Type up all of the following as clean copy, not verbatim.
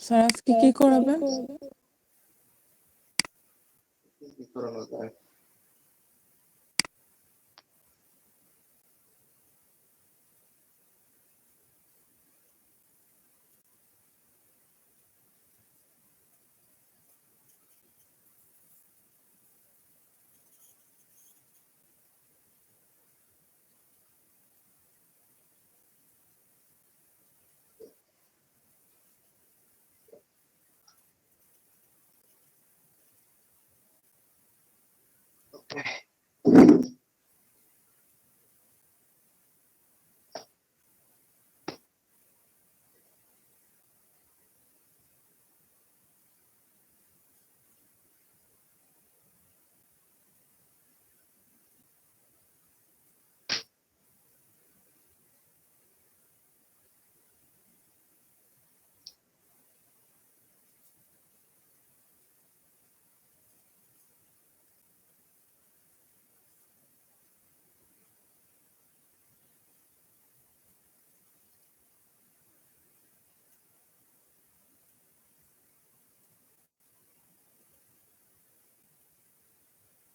Sir আজকে কি করাবেন? কি করানো যায়?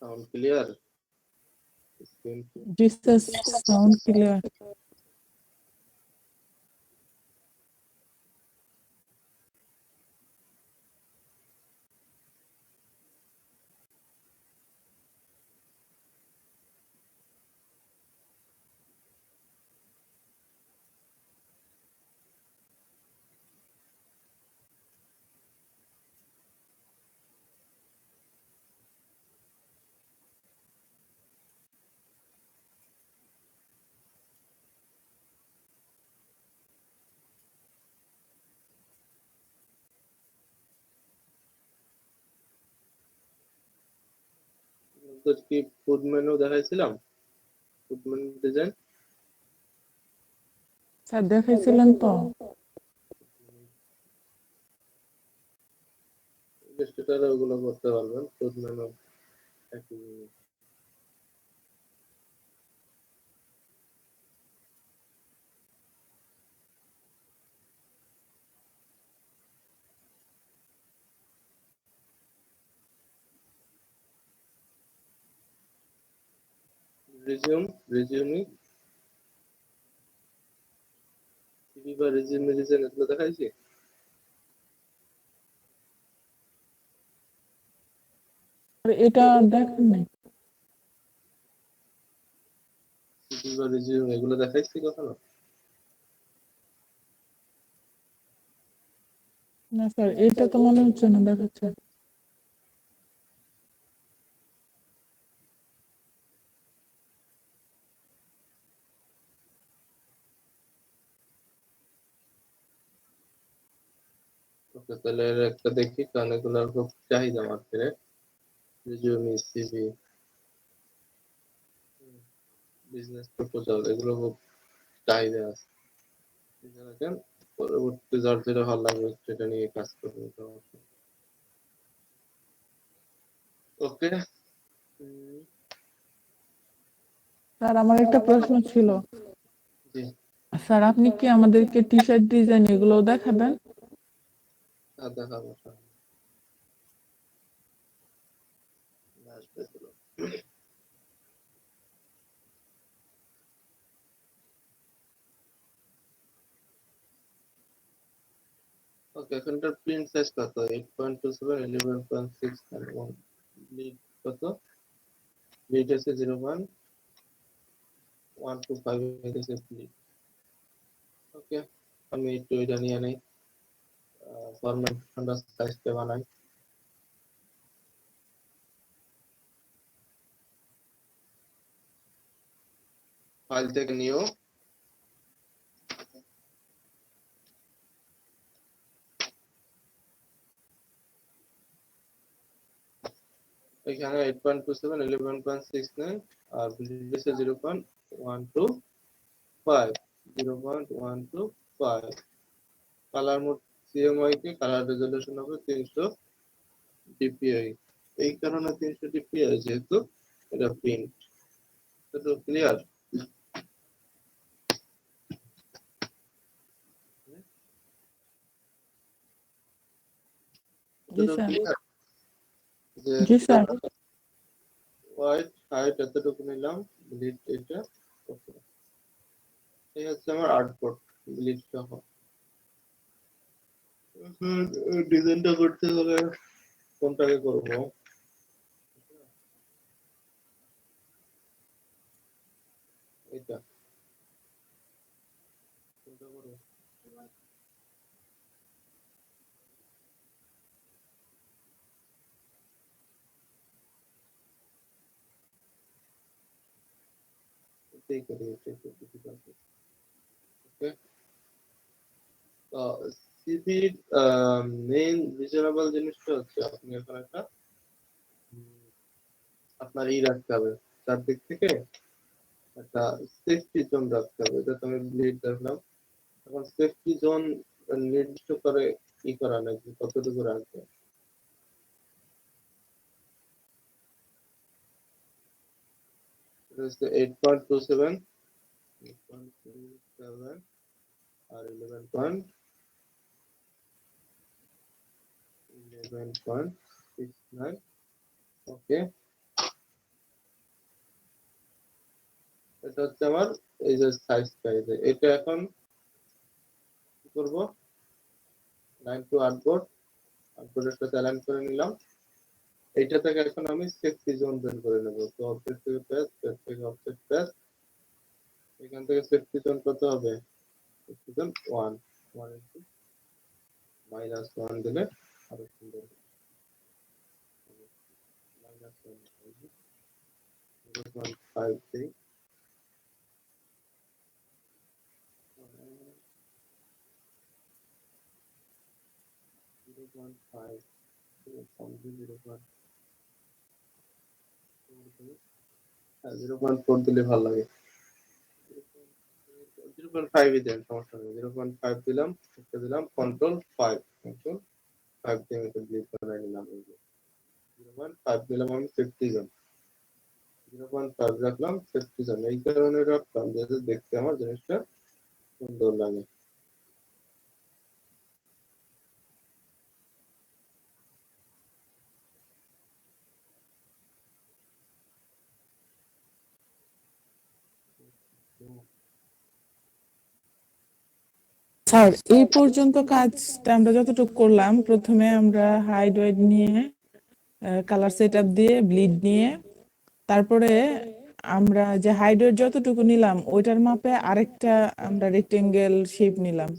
Sound clear? জি স্যার, সাউন্ড ক্লিয়ার। কি ফুড মেনু দেখাইছিলাম? ফুড মেনু ডিজাইন স্যার দেখাইছিলেন তো? ইলাস্ট্রেটরে ওগুলো করতে পারবেন। ফুড মেনু একই জিনিস। রিজিউমি সিভি বা রিজিউমি ডিজাইন এগুলো দেখাইছি। আর এটা দেখেন নাই? সিভি বা রিজিউমি এগুলো দেখাইছি কখনো? না স্যার, এটা তো মনে হচ্ছে না দেখাচ্ছে। ওকে, তাহলে এর একটা দেখি, কারণ এগুলোর খুব চাহিদা মার্কেটে। রিজিউমি, সিভি, বিজনেস প্রপোজাল এগুলো খুব চাহিদা আছে। দেখেন, পরবর্তী রেজাল্ট যেটা ভালো লাগবে সেটা নিয়ে কাজ করবো। ওকে। স্যার আমার একটা প্রশ্ন ছিল। জি, স্যার আপনি কি আমাদেরকে টি শার্ট ডিজাইন এগুলো দেখাবেন? দেখাবো। আসবে এগুলো। ওকে, এখানটার প্রিন্ট সাইজ কত? 8.27, 11.6 and 1 লিড কত? লিড আছে 0.125 আছে লিড। ওকে, আমি একটু এটা নিয়ে নেই, ফরম্যাট সাইজটা বানাই। ফাইল থেকে নিও। এখানে 8.27, 11.69 আর লিড আছে 0.125, 0.125। কালার মোড সিএমওয়াই কে কালার রেজলিউশন হবে 300 ডিপিআই। এই কারণে 300 ডিপিআই, যেহেতু এটা প্রিন্ট। তো ক্লিয়ার? জি তো স্যার। ক্লিয়ার যে জি স্যার। হোয়াইট হাইট এতটুকু নিলাম, ব্লিড এটা, ওকে। এই হচ্ছে আমার আউটপুট ব্লিড সহ। ডিজাইনটা করতে হলে কোনটাকে করবো? এটা কোনটা করবো? এটাই করি, এটাই করতে difficult। ওকে, তো সিভির মেইন রিজনেবল জিনিসটা হচ্ছে আপনি এখন একটা আপনার রাখতে হবে চারদিক থেকে একটা সেফটি জোন রাখতে হবে। এটা তুমি ব্লিড দেখলাম, এখন সেফটি জোন নির্দিষ্ট করে করা লাগবে, কতটুকু রাখবে। 8.27, 8.27 আর 11.69। ওকে, এটা হচ্ছে আমার এই যে সাইজটা। এটা এখন কি করবো? 9 টু 8 বোর্ড, আউটবোর্ডের সাথে অ্যালাইন করে নিলাম। এইটা থেকে এখন আমি সেফটি জোন বের করে নেব। তো অবজেক্ট থেকে প্যাচ, প্যাচ থেকে অবজেক্ট প্যাচ, এখান থেকে সেফটি জোন কত হবে? সেফটি জোন 1, 1 ইনটু -1 দিলে আরো সুন্দর হবে। -1 0.53 0.5 0.4 দিলে ভালো লাগে। 0.5 দেন, সমস্যা নেই। 0.5 দিলাম, একটা দিলাম কন্ট্রোল 5, কন্ট্রোল 5 দিয়ে আমি ডিলিট করে নিলাম। এই যে 0.5 দিলাম আমি সেফটি জোন, 0.5 রাখলাম সেফটি জোন। এই কারণে রাখলাম যাতে দেখতে আমার জিনিসটা সুন্দর লাগে। স্যার, এই পর্যন্ত কাজটা আমরা যতটুকু করলাম, প্রথমে আমরা হাইড ওয়েট নিয়ে, কালার সেট আপ দিয়ে, ব্লিড নিয়ে, তারপরে আমরা যে হাইড ওয়েট যতটুকু নিলাম ওইটার মাপে আরেকটা আমরা রেক্টেঙ্গেল শেপ নিলাম,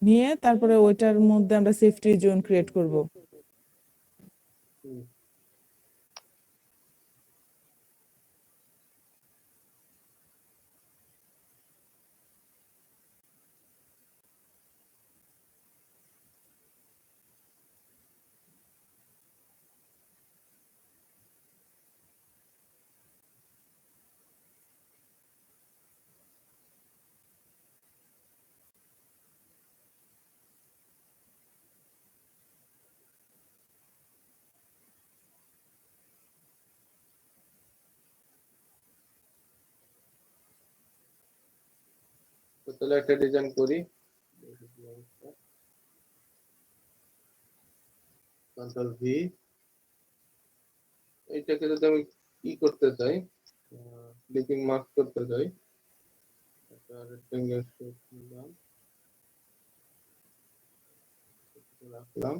নিয়ে তারপরে ওইটার মধ্যে আমরা সেফটি জোন ক্রিয়েট করব। তো তাহলে একটা ডিজাইন করি। Control V. এইটাকে যদি আমি কি করতে চাই, ক্লিপিং মার্ক করতে চাই, একটা রেক্টেঙ্গেল শেপ নিলাম, রাখলাম,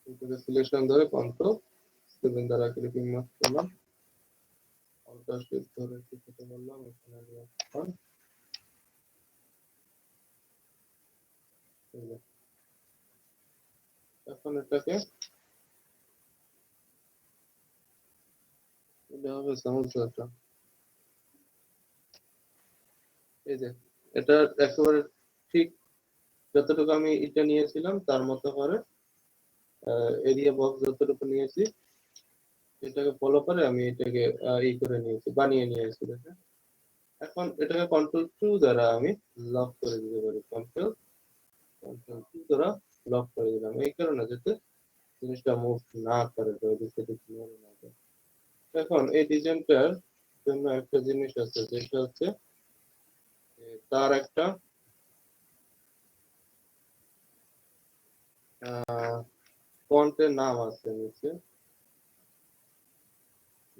এটাকে সিলেকশন ধরে কন্ট্রোল 7 দ্বারা ক্লিপিং মার্ক করলাম, আউটার শেপ ধরে কিছু বললাম, এখানে আমি এখন এটাকে এটা হবে সমস্যাটা। এই যে এটা একেবারে ঠিক যতটুকু আমি এটা নিয়েছিলাম তার মতো করে এরিয়া বক্স যতটুকু নিয়েছি এটাকে ফলো করে আমি এটাকে করে নিয়েছি, বানিয়ে নিয়েছি। দেখেন এখন এটাকে কন্ট্রোল 2 দ্বারা আমি লক করে দিতে পারি। কন্ট্রোল 2 দ্বারা লক করে দিলাম, এই কারণে যাতে জিনিসটা মুভ না করে, না যায়। এখন এই ডিজাইনটার জন্য একটা জিনিস আছে, যেটা হচ্ছে তার একটা ফন্টের নাম আছে নিচে,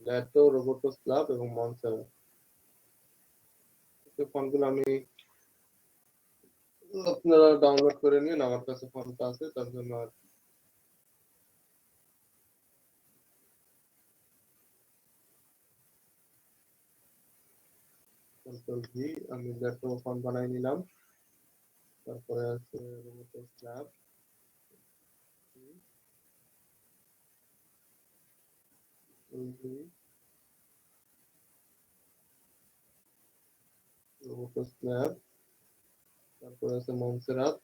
ল্যাটো, রোবোটো স্ল্যাব এবং মনসেরা। এই ফন্টগুলো আমি আপনারা ডাউনলোড করে নিন, আমার কাছে ফন্ট আছে তার জন্য আর কন্ট্রোল ভি, আমি ল্যাটো ফন্ট বানাই নিলাম। তারপরে আছে রোবোটো স্ল্যাব, রোবোটো স্ল্যাব, তারপরে আছে মনসেরাত,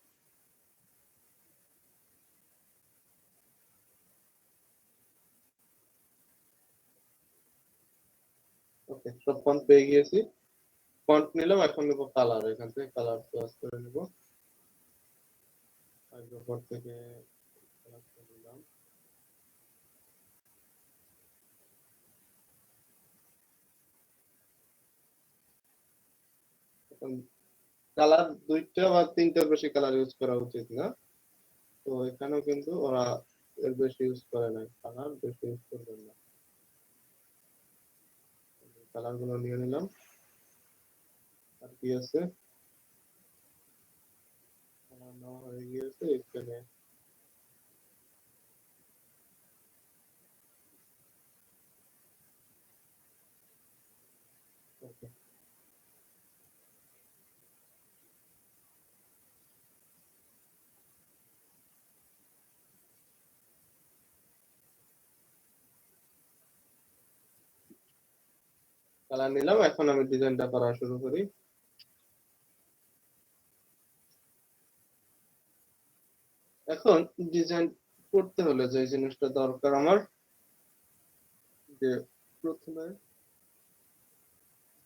ওকে সব ফন্ট পেয়ে গিয়েছি। ফন্ট নিলাম, এখন নেবো কালার, এখান থেকে কালার চয়েস করে নেব। হাইড্রোপট থেকে কালার নিলাম। এখন কালার দুইটা বা তিনটার বেশি কালার ইউজ করা উচিত না, তো এখানেও কিন্তু ওরা এর বেশি ইউজ করে নাই, কালার বেশি ইউজ করবেন না। কালার গুলো নিয়ে নিলাম। আর কি আছে, কালার নেওয়া হয়ে গিয়েছে। এখানে ওকে, কালার নিলাম, এখন আমি ডিজাইনটা করা শুরু করি। এখন ডিজাইন করতে হলে যে জিনিসটা দরকার আমার, যে প্রথমে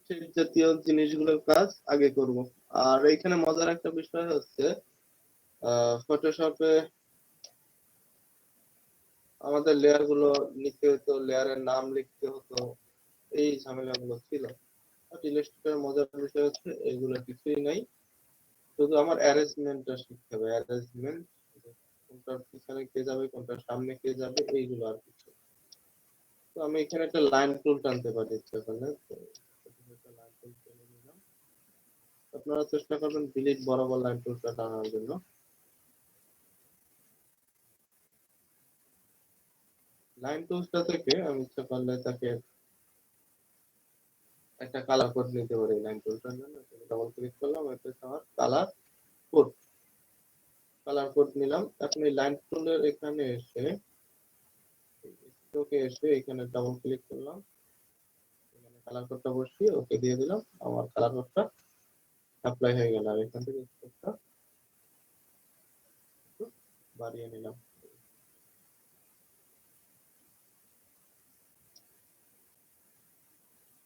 সেই জাতীয় জিনিসগুলোর কাজ আগে করব। আর এইখানে মজার একটা বিষয় হচ্ছে, ফটোশপে আমাদের লেয়ার গুলো লিখতে হতো, লেয়ারের নাম লিখতে হতো, এই ঝামেলাগুলো ছিল। আর ইলাস্ট্রেটরের মজার বিষয় হচ্ছে এগুলো কিছুই নাই, শুধু আমার অ্যারেঞ্জমেন্টটা শিখতে হবে। অ্যারেঞ্জমেন্ট, কোনটার পিছনে কে যাবে, কোনটার সামনে কে যাবে, এইগুলো আর কিছু। তো আমি এখানে একটা লাইন টুল টানতে পারি ইচ্ছা করলে, তো একটা লাইন টুল টেনে নিলাম। আপনারা চেষ্টা করবেন ডিলিট বরাবর লাইন টুলটা টানার জন্য। লাইন টুলসটা থেকে আমি ইচ্ছা করলে তাকে একটা কালার কোড নিতে পারি লাইন টুলটার জন্য। ডাবল ক্লিক করলাম, এটা আমার কালার কোড। কালার কোড নিলাম। এখন এই লাইন টুলের এখানে এসে স্ট্রোকে এসে এখানে ডাবল ক্লিক করলাম, এখানে কালার কোডটা বসিয়ে ওকে দিয়ে দিলাম। আমার কালার কোডটা অ্যাপ্লাই হয়ে গেল। আর এখান থেকে স্ট্রোকটা একটু বাড়িয়ে নিলাম।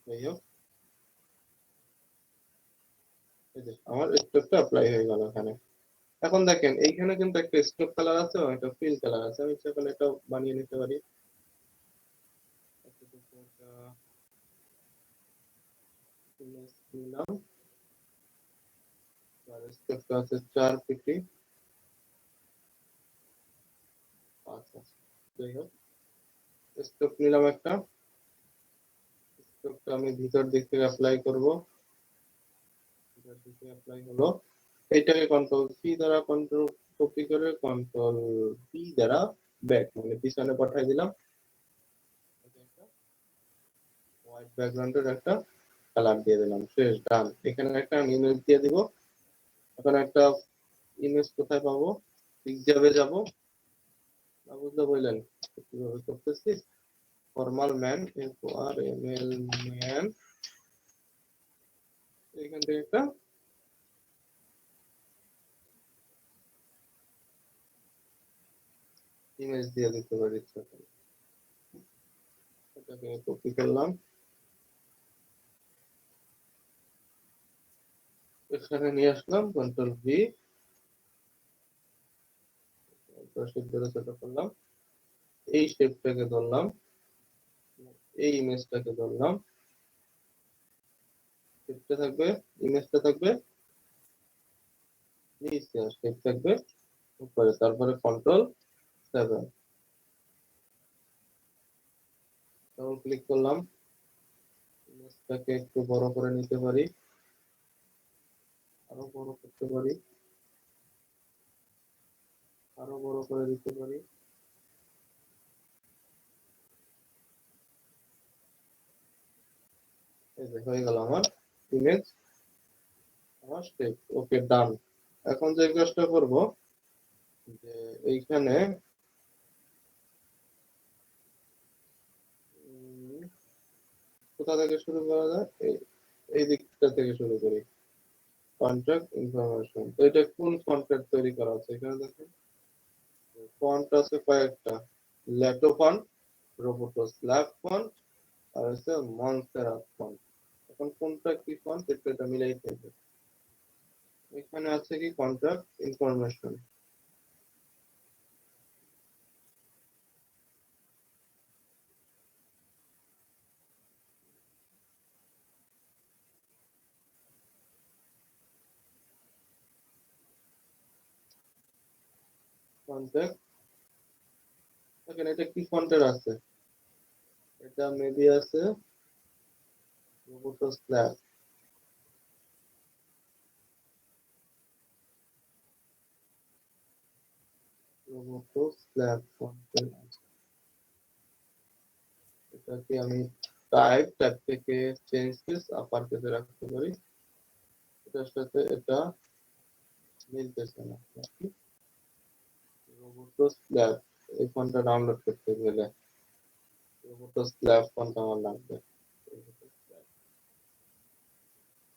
যাই হোক, এই যে আমার স্ট্রোকটা অ্যাপ্লাই হয়ে গেল এখানে। এখন দেখেন এইখানে কিন্তু একটা স্ট্রোক কালার আছে এবং একটা ফিল কালার আছে। আমি ইচ্ছা করলে এটাও বানিয়ে নিতে পারি। নিলাম, আর স্ট্রোকটা আছে 4 পিটি। আচ্ছা, যাই হোক, স্ট্রোক নিলাম একটা। স্ট্রোকটা আমি ভিতর দিক থেকে অ্যাপ্লাই করব। ভিতর দিকে অ্যাপ্লাই হলো। এইটাকে কন্ট্রোল সি দ্বারা কন্ট্রোল কপি করে কন্ট্রোল পি দ্বারা ব্যাক মানে পিছনে পাঠিয়ে দিলাম। হোয়াইট ব্যাকগ্রাউন্ডের একটা কালার দিয়ে দিলাম, শেষ, ডান। এখানে একটা ইমেজ দিয়ে দিব। এখন একটা ইমেজ কোথায় পাবো, পিকজাবে যাব, না বুঝতে বললেন কিভাবে করতেছি। ফর্মাল ম্যান, FORMAL ম্যান, এখান থেকে একটা ইমেজ দিয়ে দিতে পারি ইচ্ছা করে। এটাকে কপি করলাম, এখানে নিয়ে আসলাম, কন্ট্রোল ভি, শেপ ধরে ছোট করলাম, এই শেপটাকে ধরলাম, এই ইমেজটাকে ধরলাম, শেপটা থাকবে, ইমেজটা থাকবে নিচে আর শেপ থাকবে উপরে, তারপরে Ctrl+7 ডাবল ক্লিক করলাম, ইমেজটাকে একটু বড় করে নিতে পারি, আরো বড় করতে পারি, আরো বড় করে দিতে পারি। এই যে হয়ে গেল আমার ইমেজ, আমার শেপ। ওকে, ডান। এখন যে কাজটা করব, যে এইখানে কোথা থেকে শুরু করা যায়, এই দিকটা থেকে শুরু করি। কন্ট্যাক্ট ইনফরমেশন, তো এটা কোন ফন্টের তৈরি করা আছে এখানে দেখেন, ফন্ট আছে কয়েকটা, ল্যাটো ফন্ট, রোবোটাস ল্যাব ফন্ট, আর আছে মনসেরা ফন্ট। এখন কোনটা কি ফন্ট এটা মিলাইতে হবে। এখানে আছে কি কন্ট্যাক্ট ইনফরমেশন, কন্ট্যাক্ট, দেখেন এটা কি ফন্টের আছে, এটা মেবি আছে রোবোটাস ল্যাব, রোবোটাস ল্যাব ফন্টের আছে। এটাকে আমি টাইপ থেকে চেঞ্জ কেস আপার কেসে রাখতে পারি, এটার সাথে এটা মিলতেছে না। রোবোটাস ল্যাব, এই ফন্টটা ডাউনলোড করতে গেলে রোবোটাস ল্যাব ফন্ট আমার লাগবে,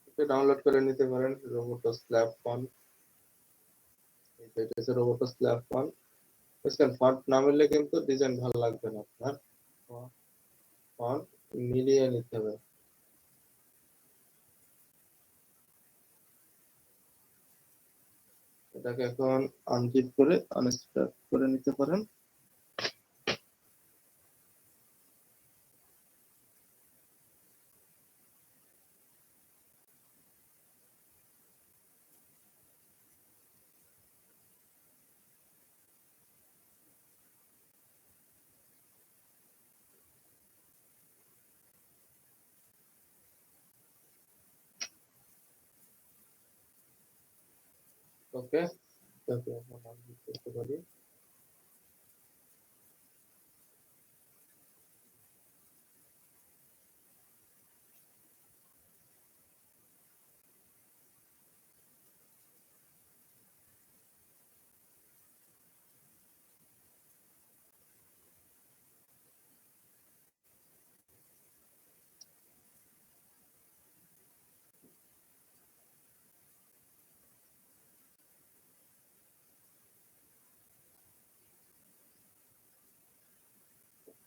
এটা ডাউনলোড করে নিতে পারেন। রোবোটাস ল্যাব ফন্ট, এটা হচ্ছে রোবোটাস ল্যাব ফন্ট। বুঝছেন, ফন্ট না মিললে কিন্তু ডিজাইন ভালো লাগবে না আপনার, ফন্ট মিলিয়ে নিতে হবে। এটাকে এখন আনজিপ করে আনস্ট্যাক করে নিতে পারেন। ওকে, এটাকে এখন আনজিপ করতে পারি।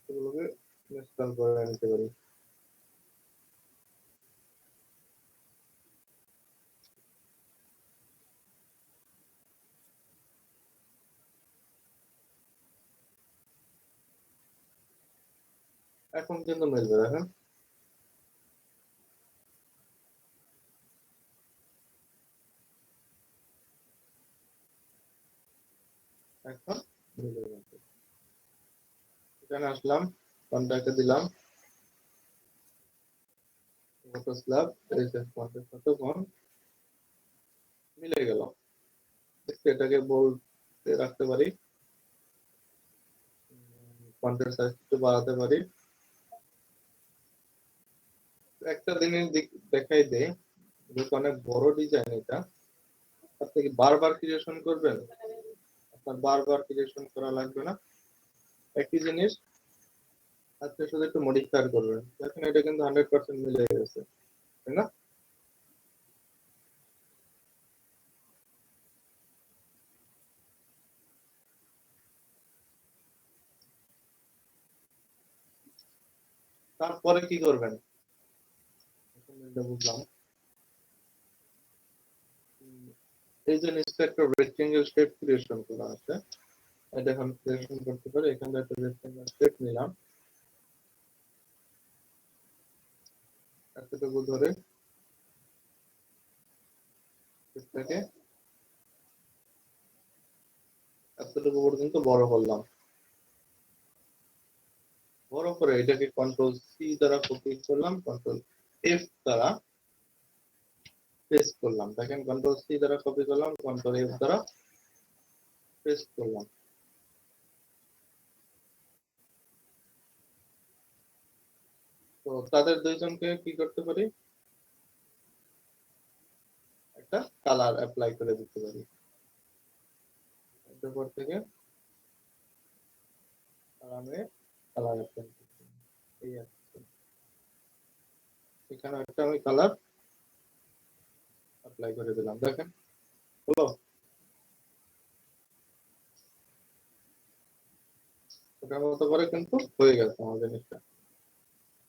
এগুলোকে ইনস্টল করে নিতে পারি। এখন কিন্তু মিলবে, দেখেন এখন মিলে গেছে। এখানে আসলাম, কন্ট্যাক্টে দিলাম রোবোটাস ল্যাব, এই যে ফন্টের সাথে ফন্ট মিলে গেল। এটাকে বলতে রাখতে পারি, ফন্টের সাইজ একটু বাড়াতে পারি। একটা জিনিস দেখাই দেয়, যেহেতু অনেক বড় ডিজাইন এটা, আপনি কি বারবার ক্রিয়েশন করবেন? আপনার বারবার ক্রিয়েশন করা লাগবে না, একই জিনিস আপনি শুধু একটু মডিফাই করবেন। দেখেন এটা কিন্তু 100% মিলে গেছে, তাই না? তারপরে কি করবেন এখন এটা বুঝলাম। এই যে নিচে একটা রেক্টেঙ্গেল শেপ ক্রিয়েশন করা আছে, এটা এখন ক্রিয়েশন করতে পারি। এখানে একটা রেক্টেঙ্গেল শেপ নিলাম, এতটুকু ধরে এটাকে এতটুকু পর্যন্ত বড় করলাম। বড় করে এটাকে কন্ট্রোল সি দ্বারা কপি করলাম, কন্ট্রোল এফ দ্বারা পেস্ট করলাম। দেখেন কন্ট্রোল সি দ্বারা কপি করলাম, কন্ট্রোল এফ দ্বারা পেস্ট করলাম। তো তাদের দুইজনকে কি করতে পারি, একটা কালার অ্যাপ্লাই করে দিতে পারি। এরপর থেকে আরামে কালার অ্যাপ্লাই করতে পারি। এই আছে, এখানে একটা আমি কালার অ্যাপ্লাই করে দিলাম। দেখেন হলো, ওটার মতো করে কিন্তু হয়ে গেছে আমার জিনিসটা।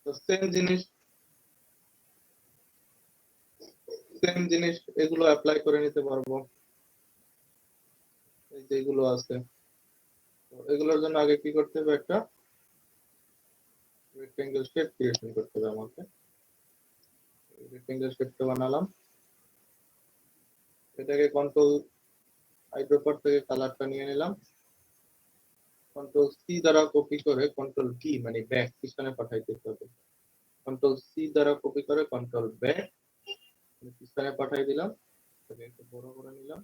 তো সেম জিনিস এগুলো অ্যাপ্লাই করে নিতে পারবো। এই যেগুলো আছে, তো এগুলোর জন্য আগে কি করতে হবে, একটা রেক্টেঙ্গেল শেপ ক্রিয়েশন করতে হবে আমাকে। রেক্টেঙ্গেল শেপটা বানালাম, এটাকে কন্ট্রোল আইড্রপার থেকে কালারটা নিয়ে নিলাম, কন্ট্রোল সি দ্বারা কপি করে কন্ট্রোল ভি মানে ব্যাক পিছনে পাঠাইতে হবে। কন্ট্রোল সি দ্বারা কপি করে কন্ট্রোল ব্যাক পিছনে পাঠাই দিলাম, এটাকে একটু বড় করে নিলাম,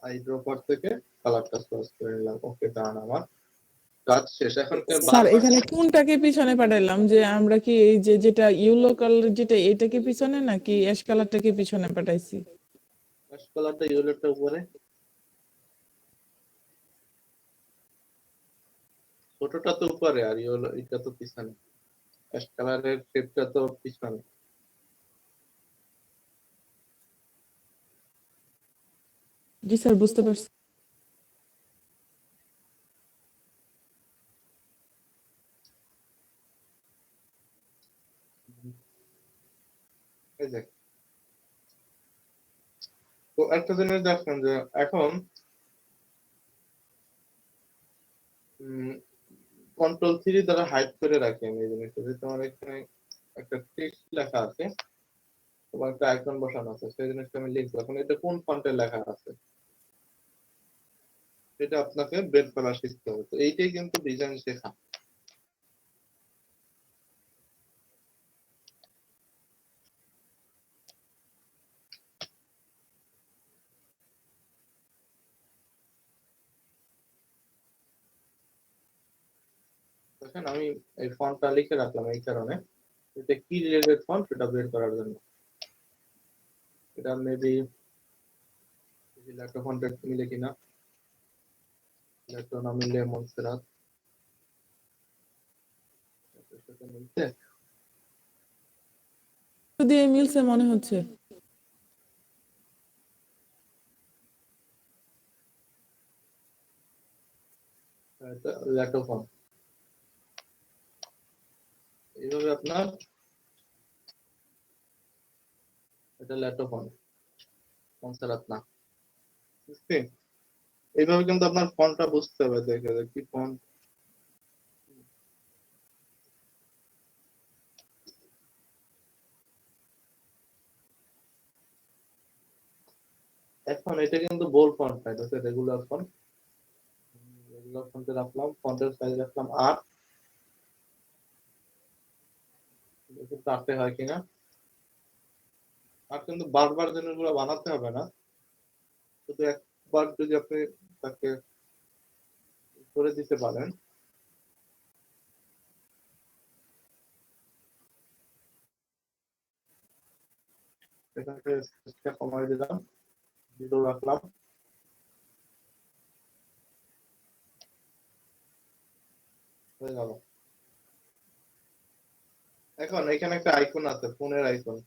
আইড্রপার থেকে কালারটা চয়েস করে নিলাম। ওকে, ডান, আমার কাজ শেষ। এখন স্যার বারবার এখানে কোনটাকে পিছনে পাঠাইলাম, যে আমরা কি এই যে যেটা ইয়েলো কালার যেটা এটাকে পিছনে নাকি অ্যাশ কালারটাকে পিছনে পাঠাইছি? অ্যাশ কালারটা ইয়েলোটা উপরে, ছোটটা তো উপরে আর ইয়েলো এটা তো পিছনে, অ্যাশ কালারের শেপটা তো পিছনে। জি স্যার, বুঝতে পারছি। এই যে, তো একটা জিনিস দেখেন যে এখন কন্ট্রোল থ্রি দ্বারা হাইড করে রাখি আমি এই জিনিসটা, যে তোমার এখানে একটা টেক্সট লেখা আছে, তোমার একটা আইকন বসানো আছে, সেই জিনিসটা আমি লিখবো। এখন এটা কোন ফন্টে লেখা আছে এটা আপনাকে বের করা শিখতে হবে। তো এইটাই কিন্তু ডিজাইন শেখা। দেখেন আমি এই ফন্টটা লিখে রাখলাম এই কারণে, এটা কি রিলেটেড ফন্ট সেটা বের করার জন্য। এটা মেবি ল্যাটো ফন্টের মিলে কিনা, ল্যাটো না মিললে মনসেরাত, এটার সাথে মিলছে। দিয়ে মিলছে মনে হচ্ছে। এটা ল্যাটো ফন্ট, এইভাবে আপনার এটা ল্যাটো ফন্ট, মনসেরাত না। বুঝছি? এইভাবে কিন্তু আপনার ফন্টটা বুঝতে হবে, দেখে যে কি ফন্ট। এখন এটা কিন্তু বোল্ড ফন্ট না, এটা হচ্ছে রেগুলার ফন্ট। রেগুলার ফন্টে রাখলাম, ফন্টের সাইজ রাখলাম 8, দেখি 8 হয় কিনা। আর কিন্তু বারবার জিনিসগুলো বানাতে হবে না, শুধু একবার যদি আপনি তাকে করে দিতে পারেন। এখানে স্পেসটা কমাই দিলাম, 0 রাখলাম, হয়ে গেল। এখন এখানে একটা আইকন আছে, ফোনের আইকন।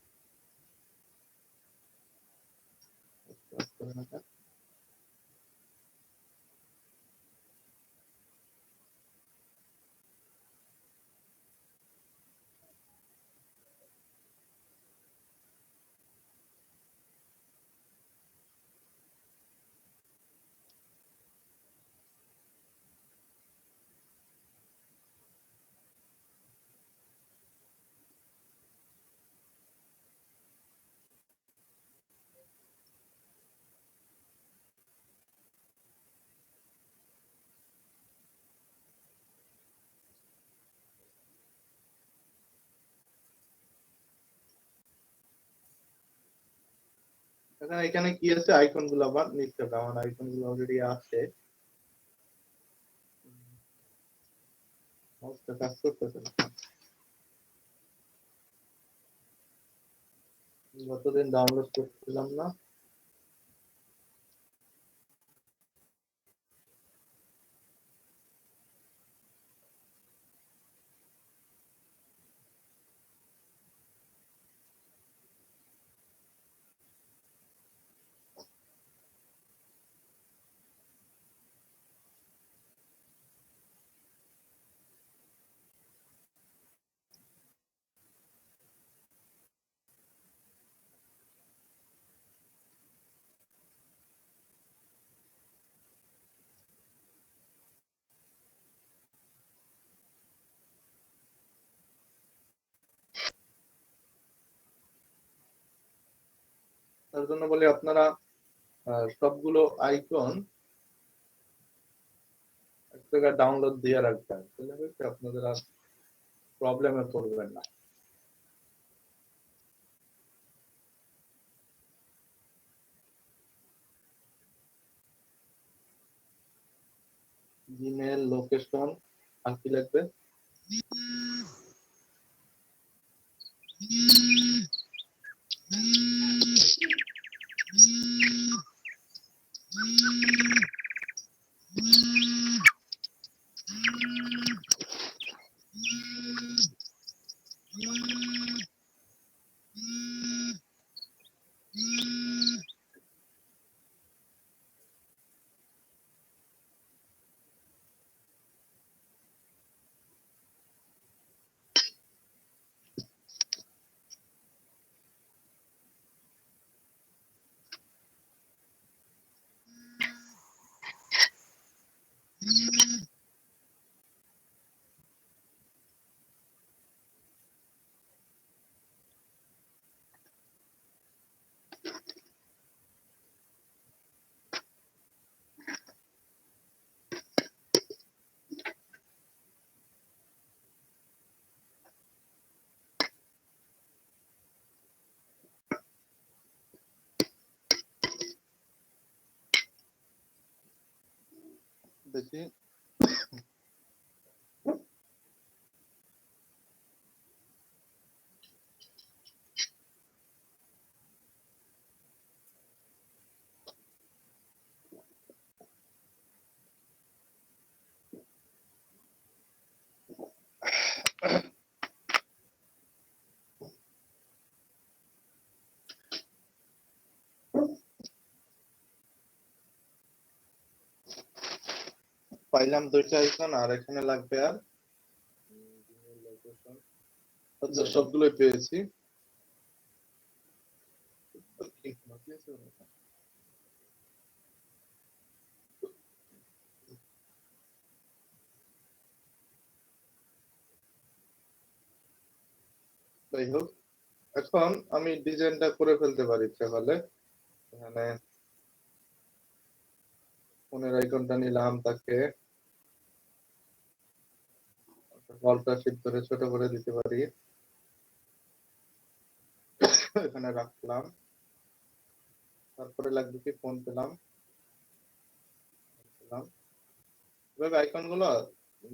এখন এখানে কি আছে, আইকন গুলো আবার নিতে হবে। আমার আইকন গুলো অলরেডি আছে, মাউসটা কাজ করতেছে না। গতদিন ডাউনলোড করছিলাম না। তার জন্য বলি আপনারা সবগুলো আইকন এক জায়গায় ডাউনলোড দিয়ে রাখবেন, তাহলে হচ্ছে আপনাদের আর প্রবলেমে পড়বেন না। জিমেল, লোকেশন, আর কি লাগবে? দেখি পাইলাম দুইটা আইকন, আর এখানে লাগবে আর লোকেশন। আচ্ছা, সবগুলোই পেয়েছি। যাই হোক, এখন আমি ডিজাইনটা করে ফেলতে পারি ইচ্ছা করলে। এখানে ফোনের আইকনটা নিলাম, তাকে গল্পটা শিট করে ছোট করে দিতে পারি, এখানে রাখলাম। তারপরে লাগবে কি, ফোন পেলাম। এভাবে আইকন গুলো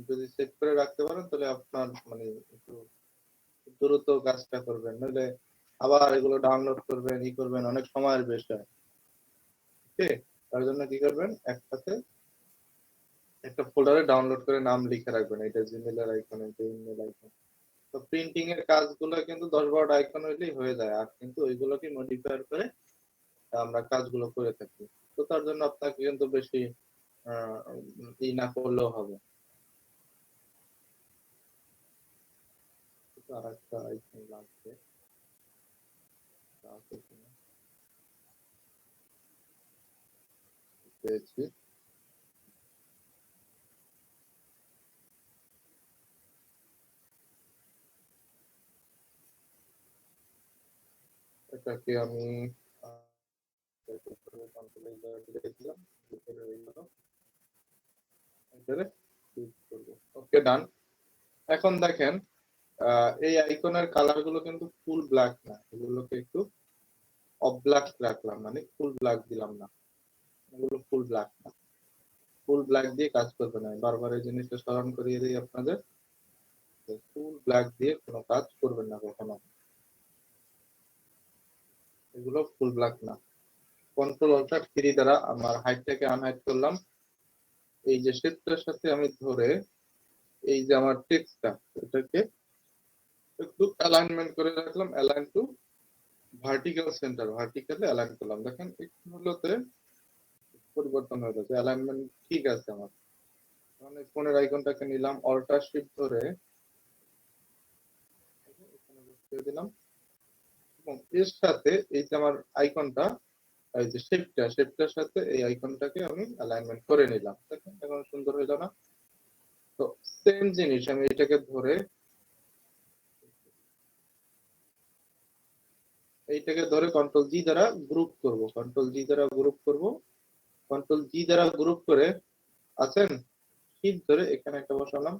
যদি সেট করে রাখতে পারেন তাহলে আপনার মানে একটু দ্রুত কাজটা করবেন, নাহলে আবার এগুলো ডাউনলোড করবেন, ই করবেন, অনেক সময়ের বিষয়। ঠিক, তার জন্য কি করবেন, একসাথে একটা ফোল্ডারে ডাউনলোড করে নাম লিখে রাখবেন, এটা জিমেইলের আইকন, এটা ইমেল আইকন। তো প্রিন্টিং এর কাজগুলো কিন্তু 10-12টা আইকন হইলেই হয়ে যায়, আর কিন্তু ওইগুলোকে মডিফাই করে আমরা কাজগুলো করে থাকি। তো তার জন্য আপনাকে কিন্তু বেশি ই না করলেও হবে। আর একটা আইকন লাগবে, পেয়েছি। এটাকে আমি ওকে, ডান। এখন দেখেন এই আইকনের কালার গুলো কিন্তু ফুল ব্ল্যাক না, এগুলোকে একটু অব্ল্যাক রাখলাম, মানে ফুল ব্ল্যাক দিলাম না, এগুলো ফুল ব্ল্যাক না। ফুল ব্ল্যাক দিয়ে কাজ করবে না, বারবার এই জিনিসটা স্মরণ করিয়ে দিই আপনাদের, ফুল ব্ল্যাক দিয়ে কোনো কাজ করবেন না কখনো, এগুলো ফুল ব্ল্যাক না। কন্ট্রোল অল্টার 3 দ্বারা আমার হাইটটাকে আনহাইড করলাম। এই যে শেপটার সাথে আমি ধরে এই যে আমার টেক্সটটা, এটাকে একটু অ্যালাইনমেন্ট করে রাখলাম, align two vertical centre, vertically align করলাম। দেখেন একটু হলোতে পরিবর্তন হয়ে গেছে, অ্যালাইনমেন্ট ঠিক আছে আমার। মানে ফোনের আইকনটাকে নিলাম, অল্টার শিফট ধরে এখানে বসিয়ে দিলাম, এবং এর সাথে এই যে আমার আইকনটা, এই যে শেপটার সাথে এই আইকনটাকে আমি অ্যালাইনমেন্ট করে নিলাম। দেখেন এখন সুন্দর হইল না? তো সেম জিনিস আমি এটাকে ধরে কন্ট্রোল জি দ্বারা গ্রুপ করব, কন্ট্রোল জি দ্বারা গ্রুপ করব, কন্ট্রোল জি দ্বারা গ্রুপ করে আছেন শিফট ধরে এখানে একটা বসালাম,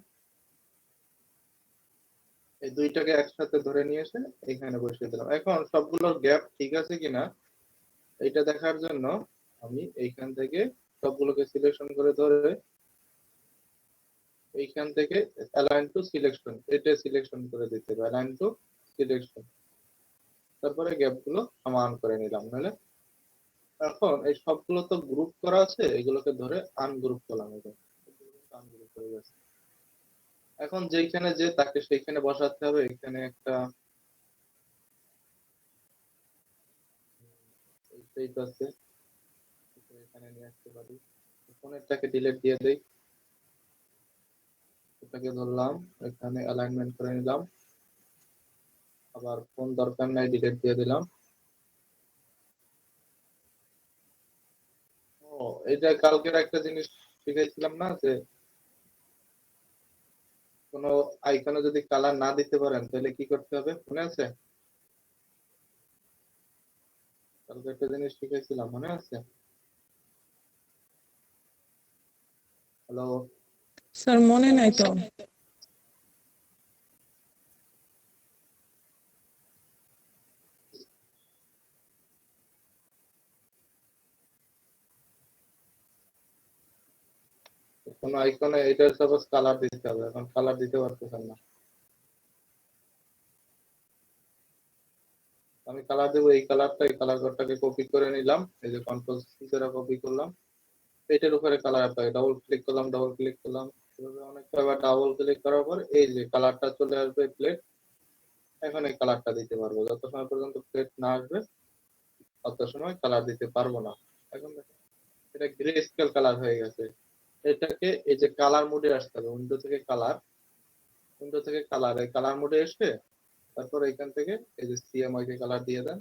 এই দুইটাকে একসাথে ধরে নিয়ে এসে এখানে বসিয়ে দিলাম। এখন সবগুলোর গ্যাপ ঠিক আছে কিনা এটা দেখার জন্য আমি এইখান থেকে সবগুলোকে সিলেকশন করে ধরে এইখান থেকে অ্যালাইন টু সিলেকশন, এটা সিলেকশন করে দিতে হবে, অ্যালাইন টু সিলেকশন, তারপরে গ্যাপ গুলো সমান করে নিলাম। নাহলে এখন এই সবগুলো তো গ্রুপ করা আছে, এগুলোকে ধরে আনগ্রুপ করলাম, আনগ্রুপ হয়ে গেছে। এখন যেখানে যে তাকে সেইখানে বসাতে হবে, এখানে একটা শেপ আছে, এখানে নিয়ে আসতে পারি, ফোনেরটাকে ডিলিট দিয়ে দেই, এটাকে ধরলাম এখানে অ্যালাইনমেন্ট করে নিলাম, আবার ফোন দরকার নাই ডিলিট দিয়ে দিলাম। ও এটা কালকের একটা জিনিস শিখাইছিলাম না, যে কোনো আইকনে যদি কালার না দিতে পারেন তাহলে কি করতে হবে, মনে আছে? কালকে একটা জিনিস শিখাইছিলাম, মনে আছে? হ্যালো? স্যার মনে নাই তো। কোন আইকনে এটার সাপোজ কালার দিতে হবে, এখন কালার দিতে পারতেছেন না, আমি কালার দেবো এই কালারটা, এই কালার কোডটাকে কপি করে নিলাম, এই যে কন্ট্রোল সি দ্বারা কপি করলাম, এটার উপরে কালার অ্যাপ্লাই, ডাবল ক্লিক করলাম, ডাবল ক্লিক করলাম, অনেকটা, আবার ডাবল ক্লিক করার পর এই যে কালারটা চলে আসবে প্লেট, এখন এই কালারটা দিতে পারবো, যত সময় পর্যন্ত প্লেট না আসবে তত সময় কালার দিতে পারবো না। এখন দেখেন এটা গ্রে স্কেল কালার হয়ে গেছে, এটাকে এই যে কালার মোডে আসতে হবে, উইন্ডো থেকে কালার, এই কালার মোডে এসে তারপর এখান থেকে এই যে সিএমওয়াই কে কালার দিয়ে দেন,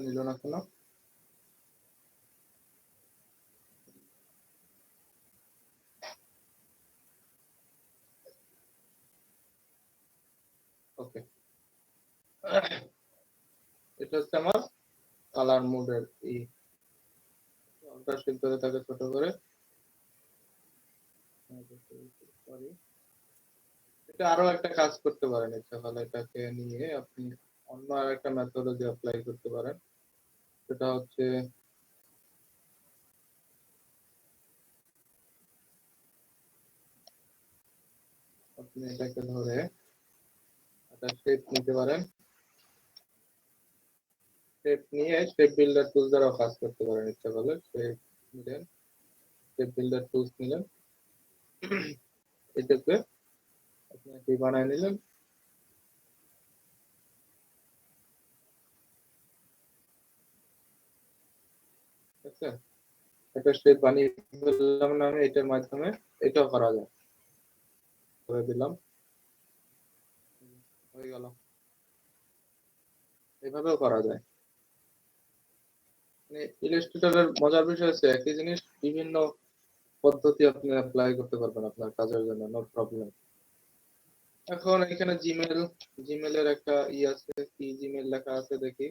নিল না কেন? ওকে, এটা হচ্ছে আমার কালার মোডের এই অল্টার শিফট ধরে তাকে ছোট করে, এটা আরো একটা কাজ করতে পারেন, ইচ্ছা হলে এটাকে নিয়ে আপনি অন্য আর একটা মেথডোলজি অ্যাপ্লাই করতে পারেন, সেটা হচ্ছে আপনি এটাকে ধরে একটা শেপ নিতে পারেন, শেপ নিয়ে শেপ বিল্ডার টুলস দ্বারা কাজ করতে পারেন, ইচ্ছা করলে শেপ নিলেন, শেপ বিল্ডার টুলস নিলেন, এটাকে আপনি কি বানায় নিলেন, আছে, এটা শেপ বানিয়ে ফেললাম না আমি, এটার মাধ্যমে এটাও করা যায়, করে দিলাম, হয়ে গেল। এভাবেও করা যায়। মানে ইলাস্ট্রেটরের মজার বিষয় হচ্ছে একই জিনিস বিভিন্ন পদ্ধতি আপনি অ্যাপ্লাই করতে পারবেন আপনার কাজের জন্য, নো প্রবলেম। এখন এখানে জিমেলের একটা আছে, কি জিমেল লেখা আছে দেখি।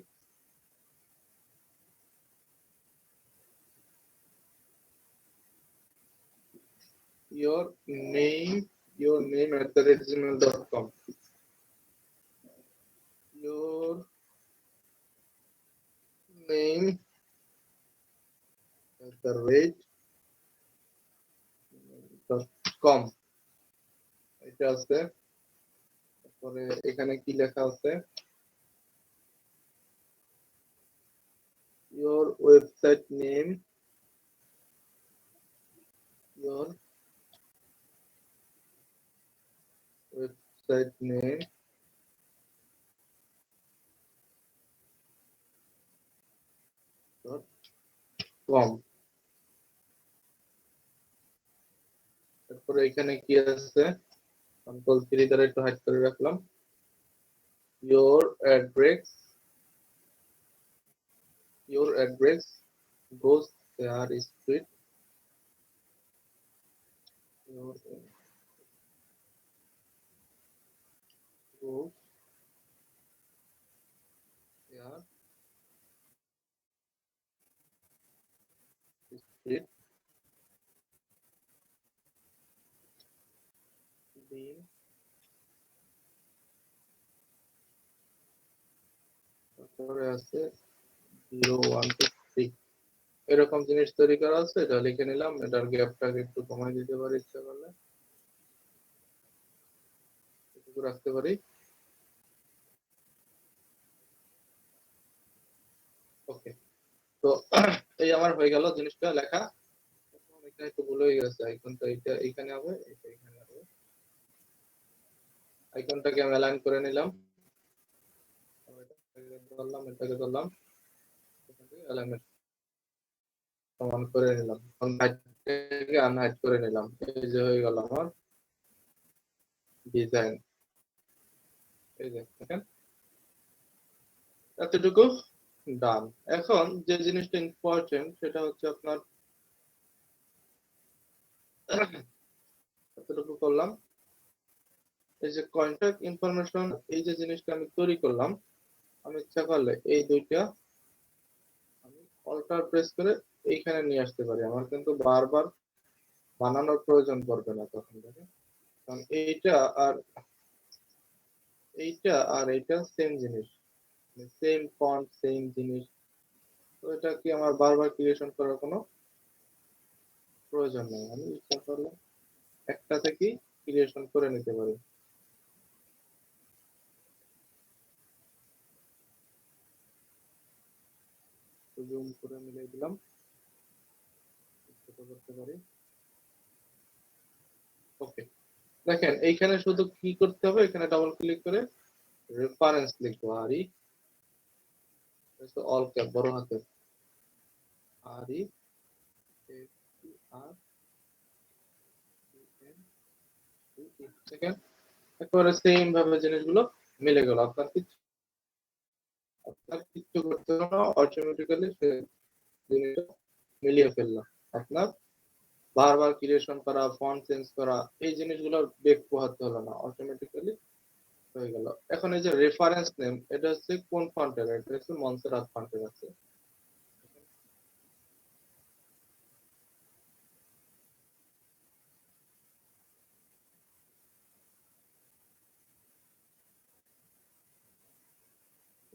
your name@gmail.com, your name@gmail.com, এটা আছে। তারপরে এখানে কি লেখা আছে, your website name, your website name .com। তারপরে এখানে কি আছে, Ctrl+3 দ্বারা একটু হাইড করে রাখলাম, your address goes there street, your goes there street, bin, তারপরে আছে 0123, এরকম জিনিস তৈরি করা আছে, এটা লিখে নিলাম। এটার গ্যাপটাকে একটু কমাই দিতে পারি ইচ্ছা করলে, এটুকু রাখতে পারি। ওকে, তো এই আমার হয়ে গেল জিনিসটা লেখা। এখানে একটু ভুল হয়ে গেছে, আইকনটা এটা এখানে হবে, এটা এখানে হবে। আইকনটাকে আমি অ্যালাইন করে নিলাম, এটাকে ধরলাম, অ্যালাইনমেন্ট সমান করে নিলাম, হাইটটাকে আনহাইড করে নিলাম। এই যে হয়ে গেল আমার ডিজাইন। এই যে দেখেন, এতটুকু ডান। এখন যে জিনিসটা ইম্পর্টেন্ট সেটা হচ্ছে আপনার এতটুকু করলাম। এই যে কন্টাক্ট ইনফরমেশন, এই যে জিনিসটা আমি তৈরি করলাম, আমি ইচ্ছা করলে এই দুইটা আমি অল্টার প্রেস করে এইখানে নিয়ে আসতে পারি, আমার কিন্তু বারবার বানানোর প্রয়োজন পড়বে না তখন। দেখেন, কারণ এইটা আর এইটা সেম জিনিস, সেম ফন্ট সেম জিনিস, তো এটা কি আমার বারবার ক্রিয়েশন করার কোনো প্রয়োজন নেই, আমি ইচ্ছা করলে একটা থেকেই ক্রিয়েশন করে নিতে পারি। জুম করে মিলিয়ে দিলাম, ছোট করতে পারি। ওকে, দেখেন এইখানে শুধু কি করতে হবে, এখানে ডাবল ক্লিক করে রেফারেন্স লিখবো, অল ক্যাপ বড় হাতে, আরই আর সেকেন্ড, একেবারে সেম ভাবে জিনিসগুলো মিলে গেল। আপনার কিচ্ছু করতে হবে না, অটোমেটিক্যালি সে জিনিসটা মিলিয়ে ফেললাম। আপনার বারবার ক্রিয়েশন করা, ফন্ট চেঞ্জ করা, এই জিনিসগুলো বেগ পোহাতে হলো না, অটোমেটিক্যালি হয়ে গেল। এখন এই যে রেফারেন্স নেম, এটা হচ্ছে কোন ফন্টের, এটা হচ্ছে মন্সেরাত ফন্টের আছে।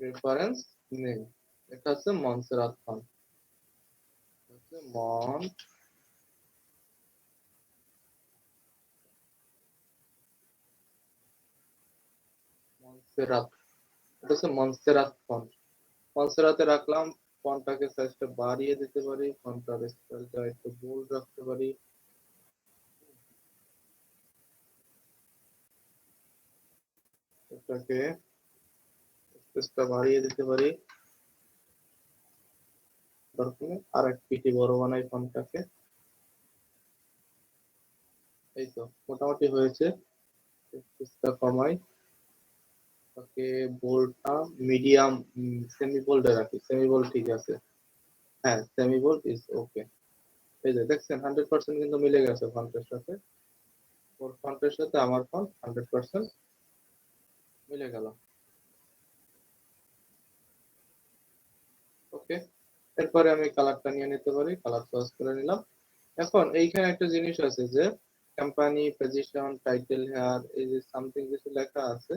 রেফারেন্স নেম, এটা হচ্ছে মন্সেরাত ফন্ট, হচ্ছে মন্সেরাত, এটা হচ্ছে মন্সেরাত ফন্ট। মন্সেরাতে রাখলাম, ফন্টটাকে সাইজটা বাড়িয়ে দিতে পারি, ফন্টটার স্টাইলটা একটু বোল্ড রাখতে পারি, এটাকে স্পেসটা বাড়িয়ে দিতে পারি, দরকার নেই, আর এক পিটি বড় বানাই ফন্টটাকে। এই তো মোটামুটি হয়েছে। একটু কমাই, ওকে বোল্ডটা মিডিয়াম, সেমি বোল্ডে রাখি। সেমি বোল্ড ঠিক আছে, হ্যাঁ সেমি বোল্ড ইজ ওকে। এই যে দেখছেন 100% কিন্তু মিলে গেছে ফন্টের সাথে, ওর ফন্টের সাথে আমার ফন্ট 100% মিলে গেল। ওকে, এরপরে আমি কালারটা নিয়ে নিতে পারি, কালার চয়েস করে নিলাম। এখন এইখানে একটা জিনিস আছে যে কোম্পানি, পজিশন, টাইটেল, হেয়ার, এই যে সামথিং কিছু লেখা আছে,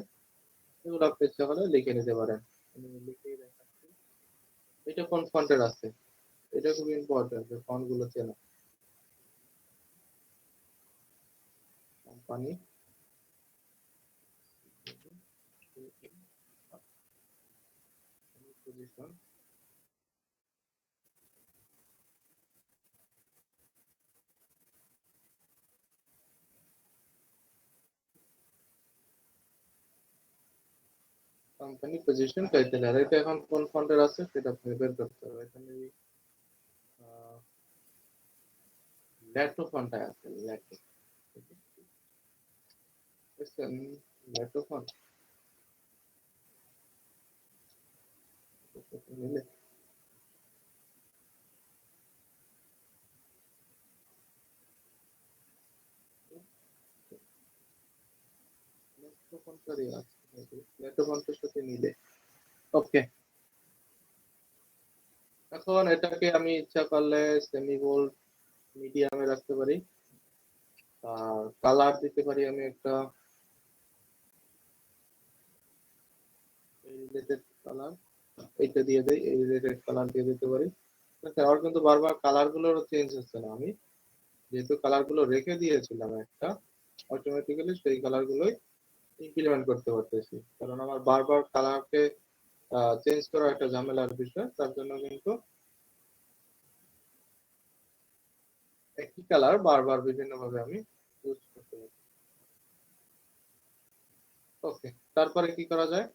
এগুলো আপনি ইচ্ছা করলে লিখে নিতে পারেন। আমি লিখেই দেখাচ্ছি। এটা কোন ফন্টের আছে, এটা খুব ইম্পর্টেন্ট যে ফন্ট গুলো চেনা। Company, position, company, position, title, আর এটা এখন কোন ফন্টের আছে সেটা আপনি বের করতে হবে। এখানে ল্যাটো ফন্ট আছে, ল্যাটো, বুঝছেন? ল্যাটো ফন্ট নিলে ল্যাটো ফন্টেরই আছে, ল্যাটো ফন্টের সাথে মিলে। ওকে, এখন এটাকে আমি ইচ্ছা করলে সেমি বোল্ড, মিডিয়ামে রাখতে পারি, আর কালার দিতে পারি আমি একটা রিলেটেড কালার, এইটা দিয়ে দেই, এই রিলেটেড কালার দিয়ে দিতে পারি। আচ্ছা, আর কিন্তু বারবার কালার গুলোর চেঞ্জ হচ্ছে না, আমি যেহেতু কালার গুলো রেখে দিয়েছিলাম একটা, অটোমেটিক্যালি সেই কালার গুলোই ইমপ্লিমেন্ট করতে পারতেছি, কারণ আমার বারবার কালারকে চেঞ্জ করা একটা ঝামেলার বিষয়, তার জন্য কিন্তু একই কালার বারবার বিভিন্ন ভাবে আমি ইউজ করতে পারি। ওকে, তারপরে কি করা যায়?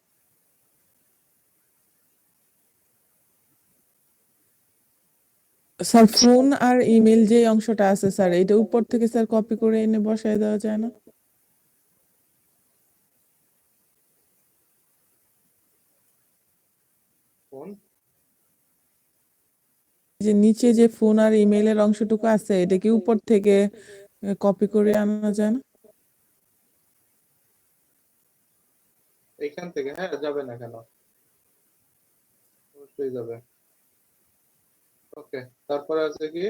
স্যার ফোন আর ইমেল যে অংশটা আছে স্যার, এটা উপর থেকে স্যার কপি করে এনে বসায় দেওয়া যায় না? ফোন, যে নিচে যে ফোন আর ইমেলের অংশটুকু আছে, এটা কি উপর থেকে কপি করে আনা যায় না? এইখান থেকে হ্যাঁ যাবে না কেন, অবশ্যই যাবে। ওকে, তারপরে আছে কি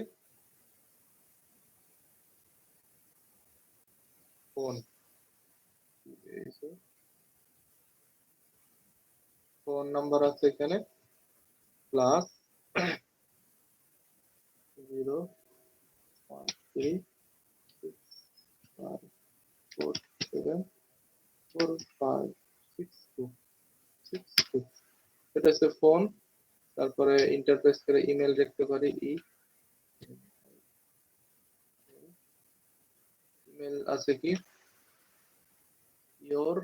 ফোন, ফোন নাম্বার আছে এখানে প্লাস 01347456262, এটা হচ্ছে ফোন। তারপরে ইন্টারফেস করে ইমেল লিখতে পারি, ইমেল আছে কি ইয়োর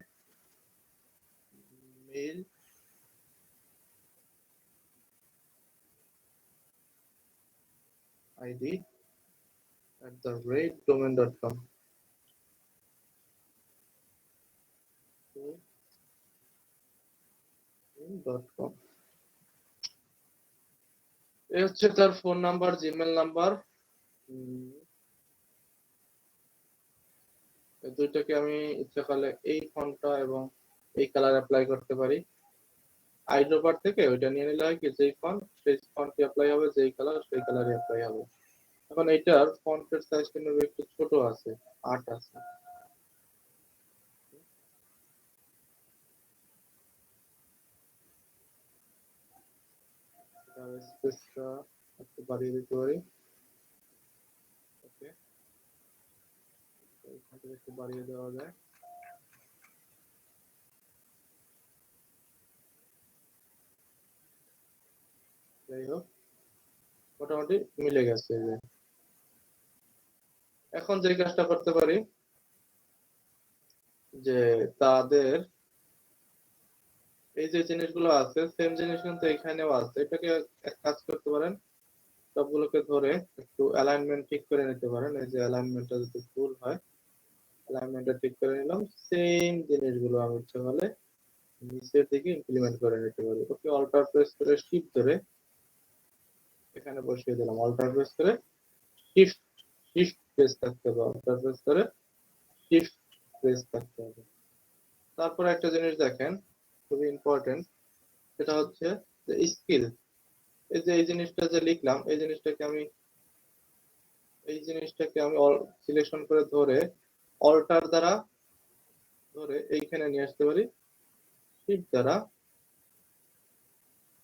মেইল আইডি @domain.com, এই হচ্ছে তার ফোন নাম্বার, জিমেল নাম্বার। এই দুইটাকে আমি ইচ্ছা করলে এই ফন্টটা এবং এই কালার অ্যাপ্লাই করতে পারি। আইড্রোপার থেকে ওইটা নিয়ে নিলে হয় কি, যেই ফন্ট সেই ফন্টই অ্যাপ্লাই হবে, যেই কালার সেই কালারই অ্যাপ্লাই হবে। এখন এইটার ফন্টের সাইজ কিন্তু একটু ছোট আছে, 8 আছে। স্পেসটা একটু বাড়িয়ে দিতে পারি। ওকে, এখান থেকে একটু বাড়িয়ে দেওয়া যায়। যাই হোক, মোটামুটি মিলে গেছে। এই যে এখন যে কাজটা করতে পারি, যে তাদের এই যে জিনিসগুলো আছে সেম জিনিস কিন্তু এখানেও আছে, এটাকে এক কাজ করতে পারেন, সবগুলোকে ধরে একটু অ্যালাইনমেন্ট ঠিক করে নিতে পারেন। এই যে অ্যালাইনমেন্টটা যদি ভুল হয়, অ্যালাইনমেন্টটা ঠিক করে নিলাম। সেম জিনিসগুলো আমি ইচ্ছা হলে নিচের দিকে ইমপ্লিমেন্ট করে নিতে পারি। ওকে, অল্টার প্রেস করে শিফট ধরে এখানে বসিয়ে দিলাম। অল্টার প্রেস করে শিফট শিফট প্রেস থাকতে হবে, অল্টার প্রেস করে শিফট প্রেস থাকতে হবে। তারপর একটা জিনিস দেখেন, খুবই ইম্পর্টেন্ট, সেটা হচ্ছে যে স্কিল। এই যে এই জিনিসটা যে লিখলাম, এই জিনিসটাকে আমি সিলেকশন করে ধরে অল্টার দ্বারা ধরে এইখানে নিয়ে আসতে পারি, শিফট দ্বারা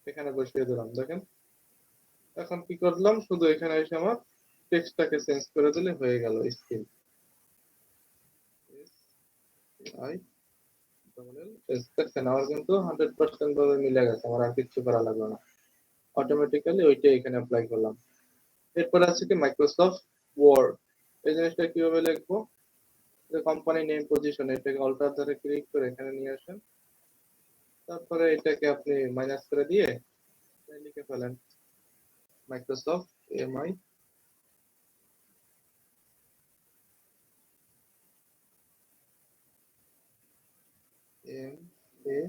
এখানে বসিয়ে দিলাম। দেখেন এখন কি করলাম, শুধু এখানে এসে আমার টেক্সটটাকে চেঞ্জ করে দিলে হয়ে গেল স্কিল। দেখছেন আমার কিন্তু 100% ভাবে মিলে গেছে, আমার আর কিছু করা লাগলো না, অটোমেটিক্যালি ওইটা এখানে অ্যাপ্লাই করলাম। এরপর আছে কি মাইক্রোসফট ওয়ার্ড। এই জিনিসটা কিভাবে লিখবো, যে কোম্পানি নেম পজিশন, এটাকে অল্টার দ্বারা ক্লিক করে এখানে নিয়ে আসেন। তারপরে এটাকে আপনি মাইনাস করে দিয়ে লিখে ফেলেন Microsoft MI M A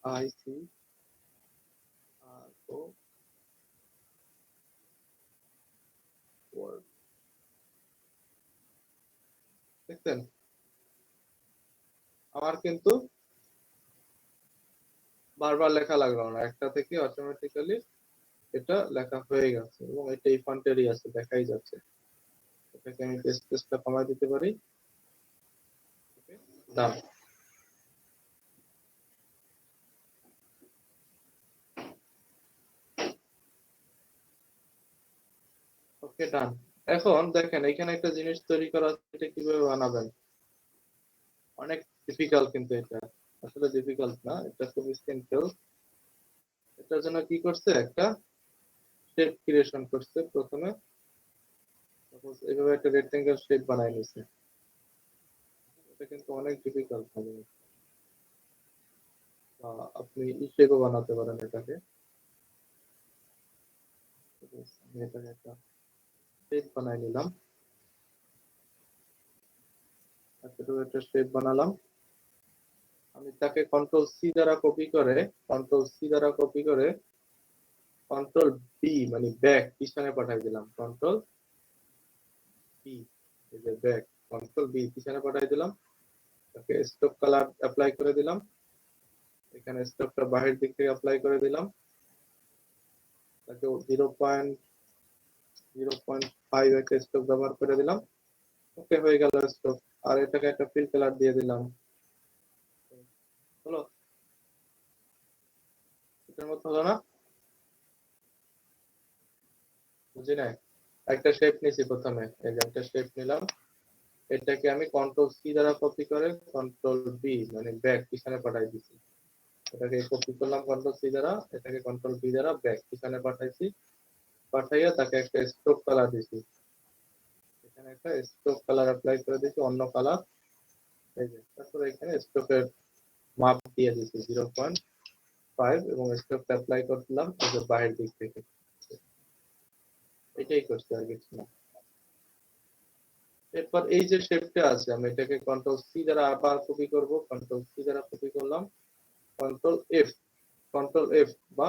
I C R O word. দেখছেন আমার কিন্তু বারবার লেখা লাগলো না, একটা থেকে অটোমেটিক্যালি এটা লেখা হয়ে গেছে এবং এটা এই ফন্টেরই আছে, দেখাই যাচ্ছে। এটাকে আমি স্পেসটা কমাই দিতে পারি। ডান। ওকে, ডান। এখন দেখেন এখানে একটা জিনিস তৈরি করা আছে, এটা কিভাবে বানাবেন, অনেক ডিফিকাল্ট, কিন্তু এটা আসলে ডিফিকাল্ট না, এটা খুবই সিম্পল। এটার জন্য কি করছে, একটা শেপ ক্রিয়েশন করছে প্রথমে। Suppose এইভাবে একটা রেক্টেঙ্গেল শেপ বানাই নিছে। এটা কিন্তু অনেক ডিফিকাল্ট হবে, বা আপনি ই শেপও বানাতে পারেন এটাকে। আমি এটাকে একটা শেপ বানাই নিলাম, এতটুকু একটা শেপ বানালাম। আমি তাকে কন্ট্রোল সি দ্বারা কপি করে, কন্ট্রোল বি মানে ব্যাক পিছনে পাঠাই দিলাম। কন্ট্রোল বি, এই যে ব্যাক, কন্ট্রোল বি পিছনে পাঠাই দিলাম। তাকে স্ট্রোক কালার অ্যাপ্লাই করে দিলাম, এখানে স্ট্রোকটা বাহির দিক থেকে অ্যাপ্লাই করে দিলাম। তাকে 0.5 একটা স্ট্রোক ব্যবহার করে দিলাম। ওকে, হয়ে গেল স্ট্রোক। আর এটাকে একটা ফিল কালার দিয়ে দিলাম। হলো, এটার মতো হলো না? বুঝি নাই। একটা শেপ নিছি প্রথমে, এই যে একটা শেপ নিলাম, এটাকে আমি কন্ট্রোল সি দ্বারা কপি করে কন্ট্রোল বি মানে ব্যাক পিছনে পাঠাই দিছি। এটাকে কপি করলাম কন্ট্রোল সি দ্বারা, এটাকে কন্ট্রোল বি দ্বারা ব্যাক পিছনে পাঠাইছি। পাঠাইয়া তাকে একটা স্ট্রোক কালার দিছি, এখানে একটা স্ট্রোক কালার অ্যাপ্লাই করে দিছি, অন্য কালার। এই যে তারপরে এখানে স্ট্রোকের মাপ দিয়ে দিছি 0.5 এবং স্ট্রোকটা অ্যাপ্লাই করলাম এই যে বাইরের দিক থেকে। এটাই করছি, আর কিছু না। এরপর এই যে শেপটা আছে, আমি এটাকে কন্ট্রোল সি দ্বারা আবার কপি করব, কন্ট্রোল সি দ্বারা কপি করলাম, কন্ট্রোল এফ, বা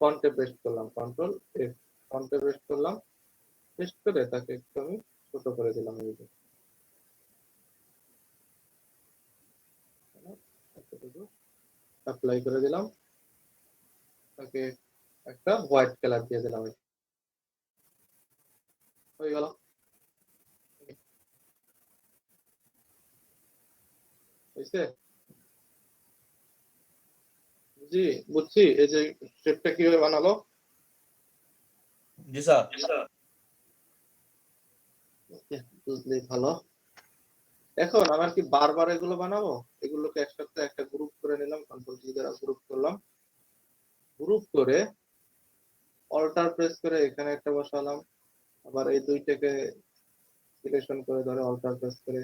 ফন্টে পেস্ট করলাম, কন্ট্রোল এফ, ফন্টে পেস্ট করলাম। পেস্ট করে তাকে একটু আমি ছোট করে দিলাম, এই যে অ্যাপ্লাই করে দিলাম। তাকে একটা হোয়াইট কালার দিয়ে দিলাম, হয়ে গেল। বুঝছে? বুঝি, বুঝছি এই যে শেপটা কিভাবে বানালো। জি স্যার। ওকে, বুঝলেই ভালো। এখন আমার কি বারবার এগুলো বানাবো, এগুলোকে একসাথে একটা গ্রুপ করে নিলাম, কন্ট্রোল জি দ্বারা গ্রুপ করলাম। গ্রুপ করে অল্টার প্রেস করে এখানে একটা বসালাম, আবার এই দুইটাকে সিলেকশন করে ধরে অল্টার প্রেস করে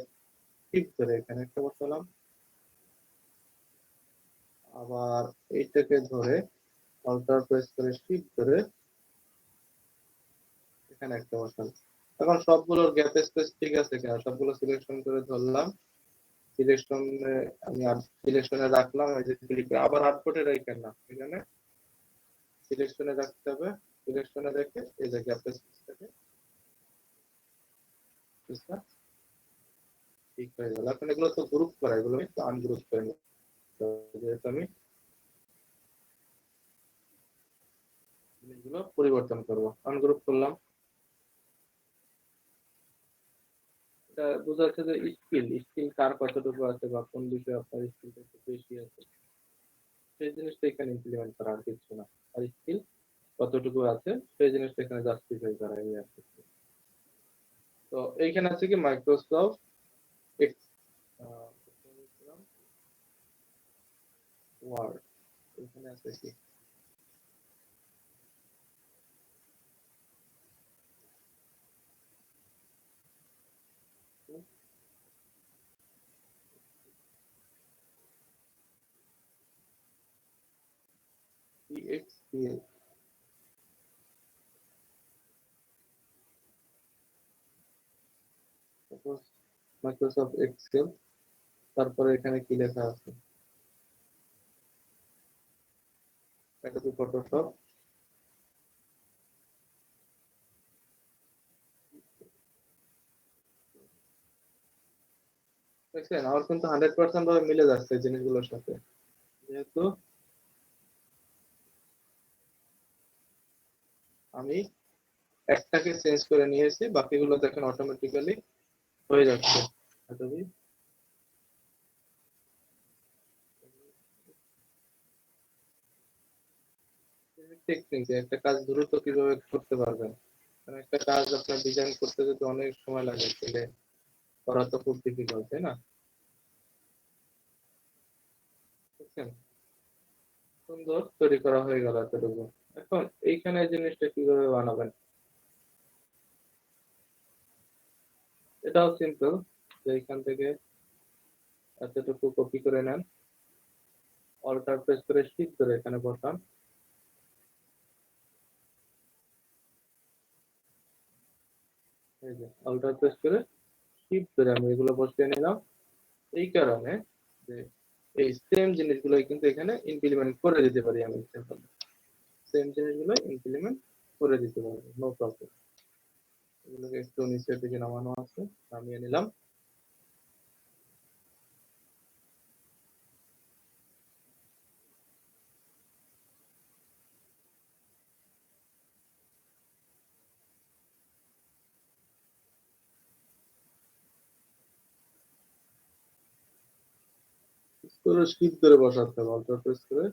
শিফট ধরে এখানে একটা বসালাম, আবার এইটাকে ধরে অল্টার প্রেস করে শিফট ধরে এখানে একটা বসালাম। এখন সবগুলোর গ্যাপ স্পেস ঠিক আছে কিনা সবগুলো সিলেকশন করে ধরলাম, সিলেকশন আমি সিলেকশনে রাখলাম, এই যে ক্লিক আবার আউটপুটে রাখেন না, এখানে সিলেকশনে রাখতে হবে, সিলেকশনে রেখে এই যে গ্যাপ স্পেসটাকে ঠিক হয়ে গেল। এখন এগুলো তো গ্রুপ করা, এগুলো একটু আনগ্রুপ করে নিই। যেহেতু আমি জিনিসগুলো পরিবর্তন করবো, আনগ্রুপ করলাম। এটা বোঝা যাচ্ছে যে স্কিল স্কিল কার কতটুকু আছে বা কোন বিষয়ে আপনার স্কিলটা একটু বেশি আছে, সেই জিনিসটা এখানে ইমপ্লিমেন্ট করা, আর কিছু না। আর স্কিল কতটুকু আছে সেই জিনিসটা এখানে জাস্টিফাই করা, এই আর কিছু। তো এইখানে আছে কি মাইক্রোসফট এক্স ওয়ার্ড, এখানে আছে কি EXPL, তারপর মাইক্রোসফট এক্সেল, তারপরে এখানে কি লেখা আছে, এটা কি ফটোশপ, দেখছেন আমার কিন্তু 100% ভাবে মিলে যাচ্ছে এই জিনিসগুলোর সাথে, যেহেতু আমি একটাকে চেঞ্জ করে নিয়েছি, বাকিগুলো দেখেন অটোমেটিক্যালি হয়ে যাচ্ছে। যদি টেকনিক একটা কাজ দ্রুত কিভাবে করতে পারবেন, কারণ একটা কাজ আপনার ডিজাইন করতে যদি অনেক সময় লাগে তাহলে করা তো খুব ডিফিকাল্ট, তাই না? বুঝছেন? সুন্দর তৈরি করা হয়ে গেল এতটুকু। এখন এইখানে এই জিনিসটা কিভাবে বানাবেন, এটাও সিম্পল, যে এইখান থেকে এতটুকু কপি করে নেন, অল্টার প্রেস করে শিফট ধরে এখানে বসান, এই যে অল্টার প্রেস করে শিফট ধরে আমি এগুলো বসিয়ে নিলাম। এই কারণে যে এই সেম জিনিসগুলো কিন্তু এখানে ইমপ্লিমেন্ট করে দিতে পারি, আমি সেম জিনিসগুলো ইমপ্লিমেন্ট করে দিতে পারবো, নো প্রবলেম। এগুলোকে একটু নিচের দিকে নামানো আছে, নামিয়ে নিলাম। করে শিফট ধরে বসাতে হবে, অল্টার প্রেস করে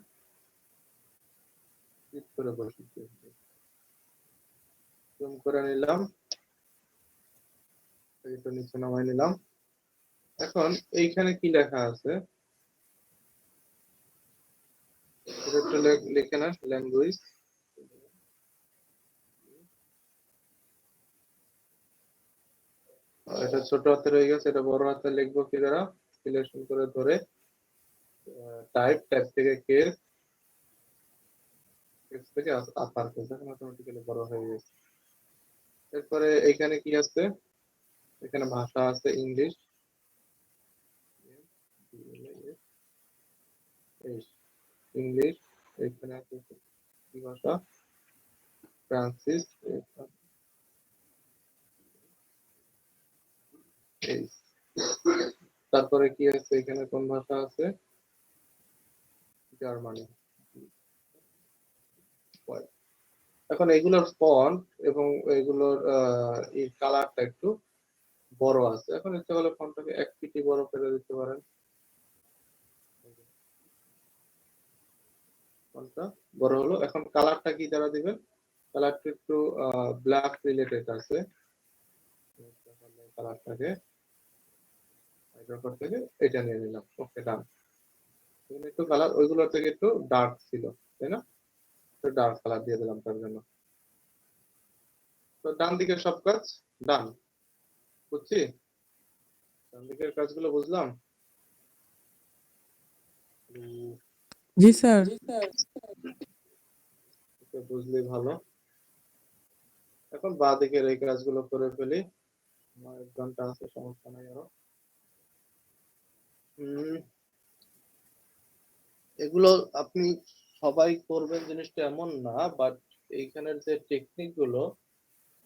শিফট করে বসাতে হবে। জুম করে নিলাম, এটা নিচে নামাই নিলাম। এখন এইখানে কি লেখা আছে এটা একটু লিখে না, ল্যাঙ্গুয়েজ, এটা ছোট হাতে রয়ে গেছে, এটা বড় হাতে লিখবো কি দ্বারা, সিলেকশন করে ধরে টাইপ, টাইপ থেকে কেস, কেস থেকে আপার কেস, এখন অটোমেটিক্যালি বড় হয়ে গেছে। এরপরে এইখানে কি আছে, এখানে ভাষা আছে ইংলিশ, ইংলিশ, এখানে আছে কি ভাষা, ফ্রান্সিস, তারপরে কি আছে এখানে কোন ভাষা আছে, জার্মানি। এখন এগুলোর ফন্ট এবং এগুলোর এই কালারটা একটু বড় আছে, এখন ইচ্ছা করলে ফন্টটাকে 1 পিটি বড় করে দিতে পারেন, ফন্টটা বড় হলো। এখন কালারটা কি দ্বারা দিবেন, কালারটা একটু ব্ল্যাক রিলেটেড আছে, কালারটাকে হাইড্রোকার থেকে এটা নিয়ে নিলাম, ওকে ডান। একটু কালার ওইগুলোর থেকে একটু ডার্ক ছিল, তাই না, একটু ডার্ক কালার দিয়ে দিলাম তার জন্য। তো ডান দিকের সব কাজ ডান, বুঝছি, ডান দিকের কাজগুলো বুঝলাম। জি স্যার। বুঝলে ভালো। এখন বাঁ দিকের এই কাজগুলো করে ফেলি। আমার 1 ঘন্টা আছে, সমস্যা নাই আরো। হুম, এগুলো আপনি সবাই করবেন জিনিসটা এমন না, বাট এইখানের যে টেকনিক গুলো,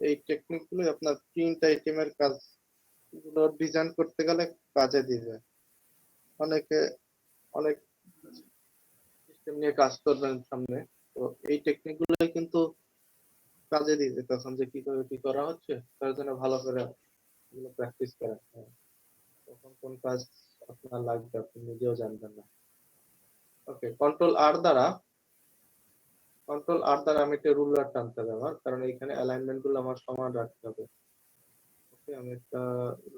এই টেকনিক গুলো আপনার প্রিন্ট আইটেমের কাজ গুলো ডিজাইন করতে গেলে কাজে দিবে। অনেকে অনেক সিস্টেম নিয়ে কাজ করবেন সামনে, তো এই টেকনিক গুলো কিন্তু কাজে দিবে তখন, যে কি করে কি করা হচ্ছে তার জন্য ভালো করে প্র্যাকটিস করেন। হ্যাঁ, তখন কোন কাজ আপনার লাগবে আপনি নিজেও জানবেন না। ওকে, কন্ট্রোল আর দ্বারা আমি একটা রুলার টানতে হবে আমার, কারণ এইখানে অ্যালাইনমেন্ট গুলো আমার সমান রাখতে হবে। ওকে, আমি একটা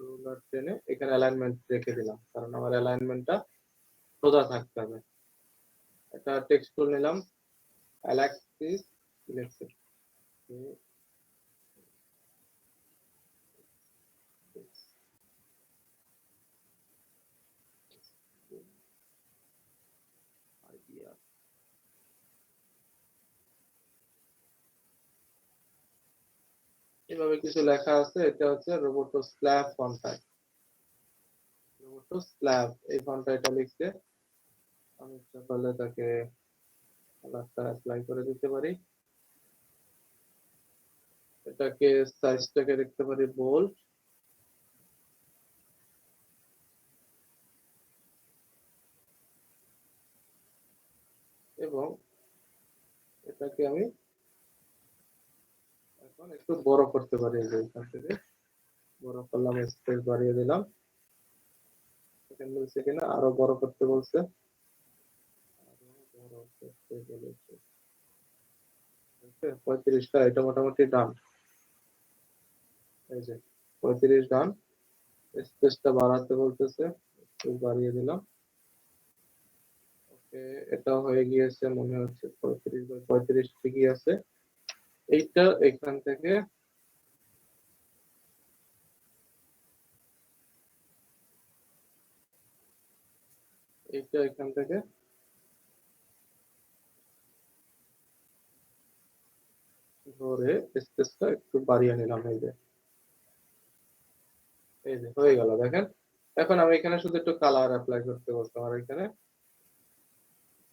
রুলার টেনে এখানে অ্যালাইনমেন্ট রেখে দিলাম, কারণ আমার অ্যালাইনমেন্টটা সোজা থাকতে হবে। একটা টেক্সট টুল নিলাম, অ্যালাক্সিস সিলেক্টেড। এভাবে কিছু লেখা আছে, এটা হচ্ছে রোবোটো স্ল্যাব ফন্টাই। রোবোটো স্ল্যাব এই ফন্টাইটা লিখতে আমি ইচ্ছা করলে তাকে কালারটা অ্যাপ্লাই করে দিতে পারি। এটাকে সাইজটাকে দেখতে পারি বোল্ড, এবং এটাকে আমি এখন একটু বড় করতে পারি। এই যে এখান থেকে বড় করলাম, স্পেস বাড়িয়ে দিলাম। সেকেন্ড বলছে কিনা আরো বড় করতে বলছে, আরো বড় করতে বলেছে। 35টা, এটা মোটামুটি ডান। এই যে 35 ডান। স্পেসটা বাড়াতে বলতেছে, একটু বাড়িয়ে দিলাম। ওকে, এটা হয়ে গিয়েছে মনে হচ্ছে 35/35 ঠিকই আছে। এইটা এখান থেকে এইটা এখান থেকে ধরে স্পেসটা একটু বাড়িয়ে নিলাম। এই যে হয়ে গেল, দেখেন। এখন আমি এখানে শুধু একটু কালার অ্যাপ্লাই করতে বলতাম, আর এখানে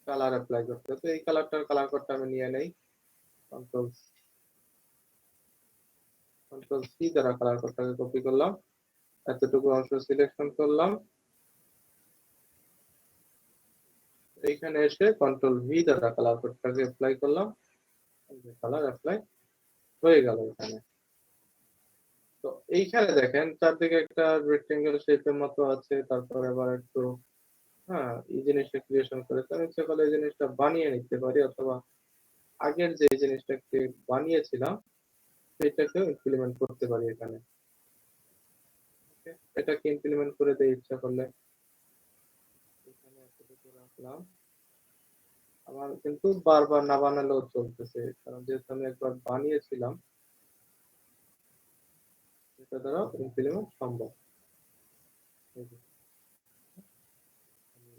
কালার অ্যাপ্লাই করতে, তো এই কালারটার কালার কোডটা আমি নিয়ে নেই। কন্ট্রোল কন্ট্রোল সি দ্বারা কালার কোডটাকে কপি করলাম, এতটুকু অংশ সিলেকশন করলাম, এইখানে এসে কন্ট্রোল ভি দ্বারা কালার কোডটাকে অ্যাপ্লাই করলাম। কালার অ্যাপ্লাই হয়ে গেল এখানে। তো এইখানে দেখেন চারদিকে একটা রেক্টেঙ্গেল শেপের মতো আছে, তারপর আবার একটু, হ্যাঁ, এই জিনিসটা ক্রিয়েশন করে আমি ইচ্ছা করলে এই জিনিসটা বানিয়ে নিতে পারি, অথবা আগের যে জিনিসটাকে বানিয়েছিলাম সেটাকেও ইমপ্লিমেন্ট করতে পারি এখানে। এটাকে ইমপ্লিমেন্ট করে দেই ইচ্ছা করলে। এখানে এতটুকু রাখলাম। আমার কিন্তু বারবার না বানালেও চলতেছে, কারণ যেহেতু আমি একবার বানিয়েছিলাম, সেটা দ্বারা ইমপ্লিমেন্ট সম্ভব। এই যে, আমি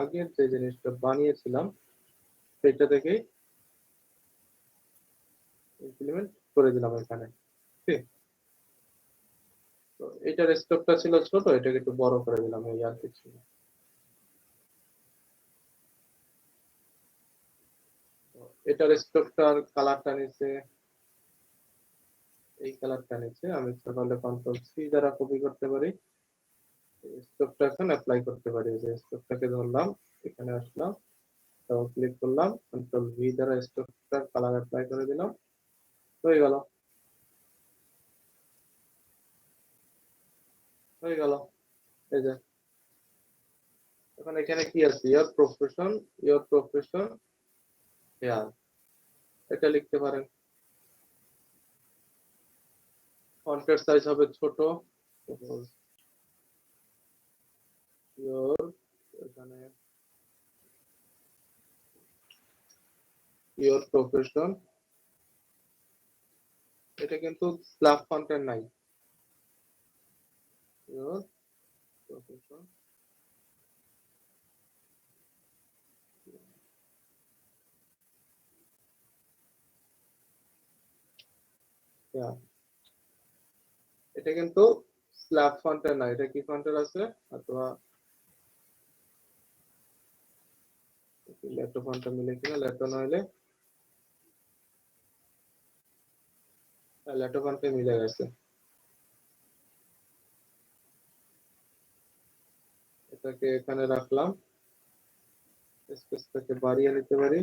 আগের যে জিনিসটা বানিয়েছিলাম সেটা থেকেই ইমপ্লিমেন্ট করে দিলাম এখানে। ঠিক, তো এটার স্কোপটা ছিল ছোট, এটাকে একটু বড় করে দিলাম, এই আর কিছু না। তো এটার স্কোপটার কালারটা নিচে, এই কালারটা নিচে আমি ইচ্ছা করলে কন্ট্রোল সি দ্বারা কপি করতে পারি, স্কোপটা এখন অ্যাপ্লাই করতে পারি। যে স্কোপটাকে ধরলাম, এখানে আসলাম, ডাবল ক্লিক করলাম, কন্ট্রোল ভি দ্বারা স্কোপটার কালার অ্যাপ্লাই করে দিলাম, হয়ে গেল। হয়ে গেল, এই যে এখন এখানে কি আছে, ইয়োর প্রফেশন হেয়ার, এটা লিখতে পারেন। ফন্টের সাইজ হবে ছোট, ইয়োর, এখানে ইয়োর প্রফেশন, এটা কিন্তু স্ল্যাব ফন্টের নাই। ইয়োর প্রফেশন, এটা কিন্তু স্ল্যাব ফন্টের না, এটা কি ফন্টের আছে, অথবা লেটো ফন্টটা মিলে কিনা, লেটো নইলে লেটো ফন্টে মিলে গেছে। এটাকে এখানে রাখলাম, স্পেসটাকে বাড়িয়ে নিতে পারি,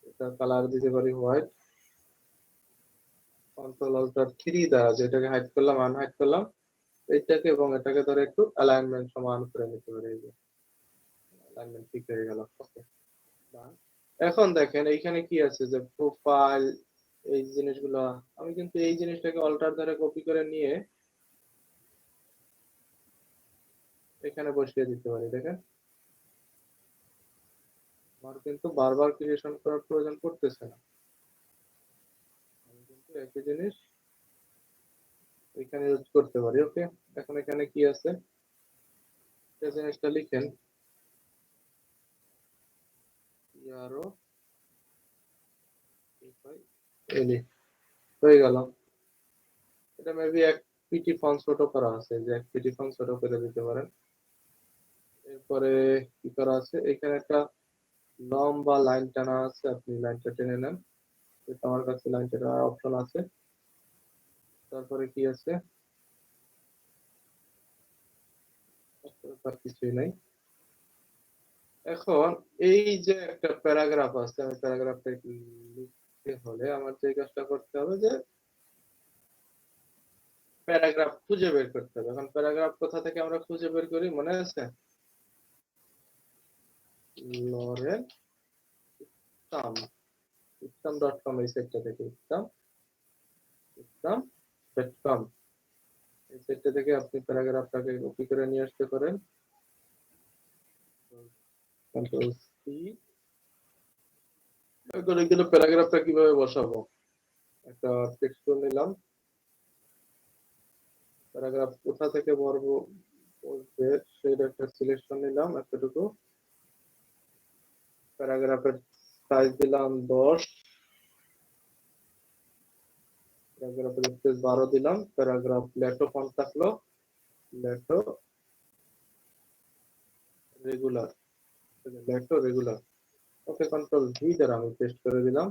এটা কালার দিতে পারি হোয়াইট, কন্ট্রোল অল্টার 3 দ্বারা যেটাকে হাইড করলাম আনহাইড করলাম, এইটাকে এবং এটাকে ধরে একটু অ্যালাইনমেন্ট সমান করে নিতে পারি, এই যে অ্যালাইনমেন্ট ঠিক হয়ে গেল। ওকে, এখন দেখেন এইখানে কি আছে যে প্রোফাইল, এই জিনিসগুলো আমি কিন্তু এই জিনিসটাকে অল্টার ধরে কপি করে নিয়ে এখানে বসিয়ে দিতে পারি। দেখেন আমার কিন্তু বারবার ক্রিয়েশন করার প্রয়োজন পড়তেছে না, আমি কিন্তু একই জিনিস এখানে ইউজ করতে পারি। ওকে, এখন এখানে কি আছে এই জিনিসটা লিখেন, ইয়ারো এলি হয়ে গেল। এটা মেবি এক পিটি ফন্ট ছোট করা আছে, যে এক পিটি ফন্ট ছোট করে দিতে পারেন। এরপরে কি করা আছে, এখানে একটা লম্বা লাইন টানা আছে, আপনি লাইনটা টেনে নেন, আমার কাছে লাইনটা টানার অপশন আছে। তারপরে কি আছে, তার কিছুই নাই। এখন এই যে একটা প্যারাগ্রাফ আছে, আমি প্যারাগ্রাফটা লিখতে হলে আমার যে কাজটা করতে হবে যে প্যারাগ্রাফ খুঁজে বের করতে হবে। এখন প্যারাগ্রাফ কোথা থেকে আমরা খুঁজে বের করি মনে আছে, লরেন ইসলাম ইসলাম.com, এই সাইটটা থেকে ইসলাম.com, এই সাইটটা থেকে আপনি প্যারাগ্রাফটাকে কপি করে নিয়ে আসতে পারেন, কন্ট্রোল সি। এখন এখানে প্যারাগ্রাফটা কিভাবে বসাবো, একটা টেক্সট নিলাম, প্যারাগ্রাফ কোথা থেকে বলবো বলতে সেটা একটা সিলেকশন নিলাম এতটুকু, প্যারাগ্রাফের সাইজ দিলাম 10, প্যারাগ্রাফের স্পেস 12 দিলাম, প্যারাগ্রাফ লেটো ফন্ট থাকলো, লেটো রেগুলার, লেটো রেগুলার। ওকে, কন্ট্রোল ভি দ্বারা আমি পেস্ট করে দিলাম।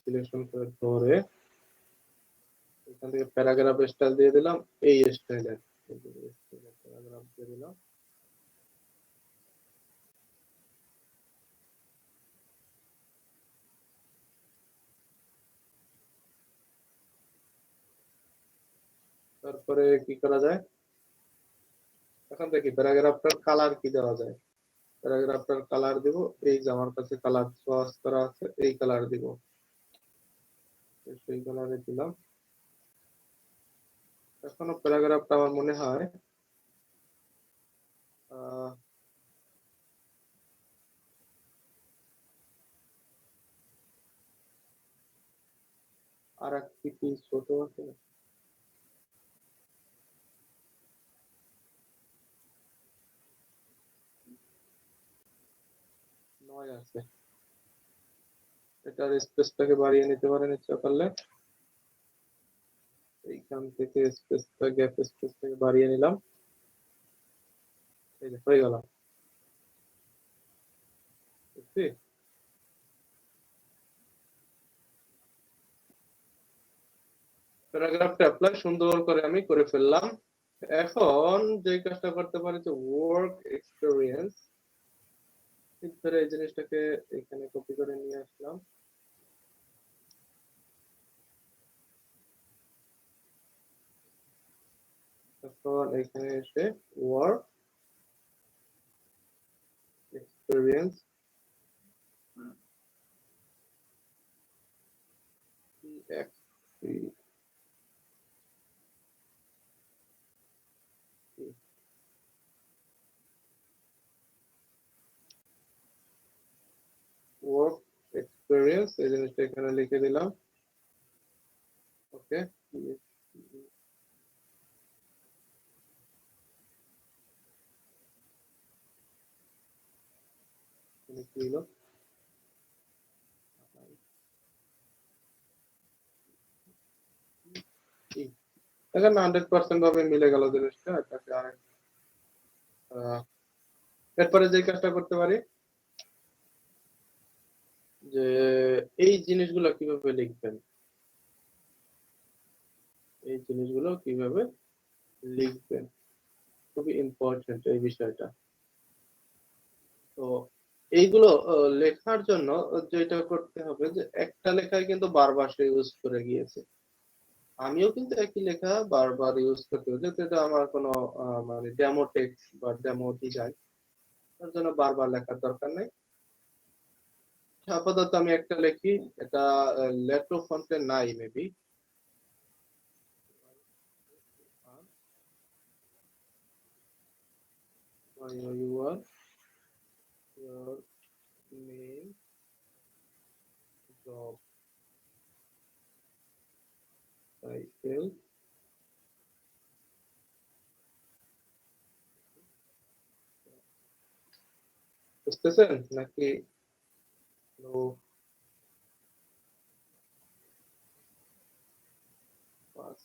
সিলেকশন করে ধরে এখান থেকে প্যারাগ্রাফ স্টাইল দিয়ে দিলাম, এই স্টাইলে প্যারাগ্রাফ দিয়ে দিলাম। তারপরে কি করা যায়, এখন দেখি প্যারাগ্রাফটার কালার কি দেওয়া যায়। প্যারাগ্রাফটার কালার দিব, এই যে আমার কাছে কালার চয়েস করা আছে, এই কালার দিব, সেই কালারে দিলাম। এখনো প্যারাগ্রাফটা আমার মনে হয় আর এক পিটি ছোট আছে, 9 আছে। এটার স্পেসটাকে বাড়িয়ে নিতে পারেন ইচ্ছা করলে, এইখান থেকে স্পেসটা গ্যাপ স্পেসটাকে বাড়িয়ে নিলাম, এই যে হয়ে গেল। বুঝছি, প্যারাগ্রাফটা অ্যাপ্লাই সুন্দর করে আমি করে ফেললাম। এখন যে কাজটা করতে পারি যে ওয়ার্ক এক্সপেরিয়েন্স, ধরে এই জিনিসটাকে এখানে কপি করে নিয়ে আসলাম, তারপর এখানে এসে ওয়ার্ক এক্সপেরিয়েন্স ওয়ার্ক এক্সপেরিয়েন্স, এই জিনিসটা এখানে লিখে দিলাম। ওকে, কি হলো? এখানে 100% ভাবে মিলে গেল জিনিসটা। এটাকে আরেক এরপরে যে কাজটা করতে পারি যে এই জিনিসগুলো কিভাবে লিখবেন, এই জিনিসগুলো কিভাবে লিখবেন খুবই ইম্পর্টেন্ট এই বিষয়টা। তো এইগুলো লেখার জন্য যেটা করতে হবে যে একটা লেখায় কিন্তু বারবার সে ইউজ করে গিয়েছে, আমিও কিন্তু একই লেখা বারবার ইউজ করতে হবে, যেহেতু এটা আমার কোনো মানে ডেমো টেক্সট বা ডেমো ডিজাইন, তার জন্য বারবার লেখার দরকার নেই। আপাতত আমি একটা লিখি, এটা লেটো ফন্টে নাই maybe, your name, job title, বুঝতেছেন নাকি? লো পাস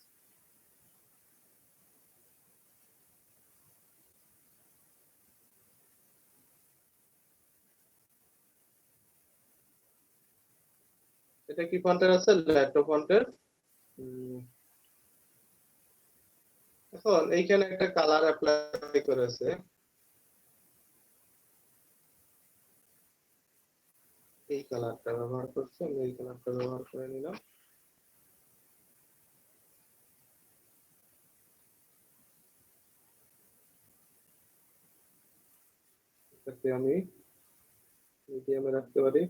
এটা কি ফন্টের আছে? লেটো ফন্টের। এখন এইখানে একটা কালার অ্যাপ্লাই করেছে, এই কালারটা ব্যবহার করছে, আমি এই কালারটা ব্যবহার করে নিলাম। এটাকে আমি মিডিয়ামে রাখতে পারি।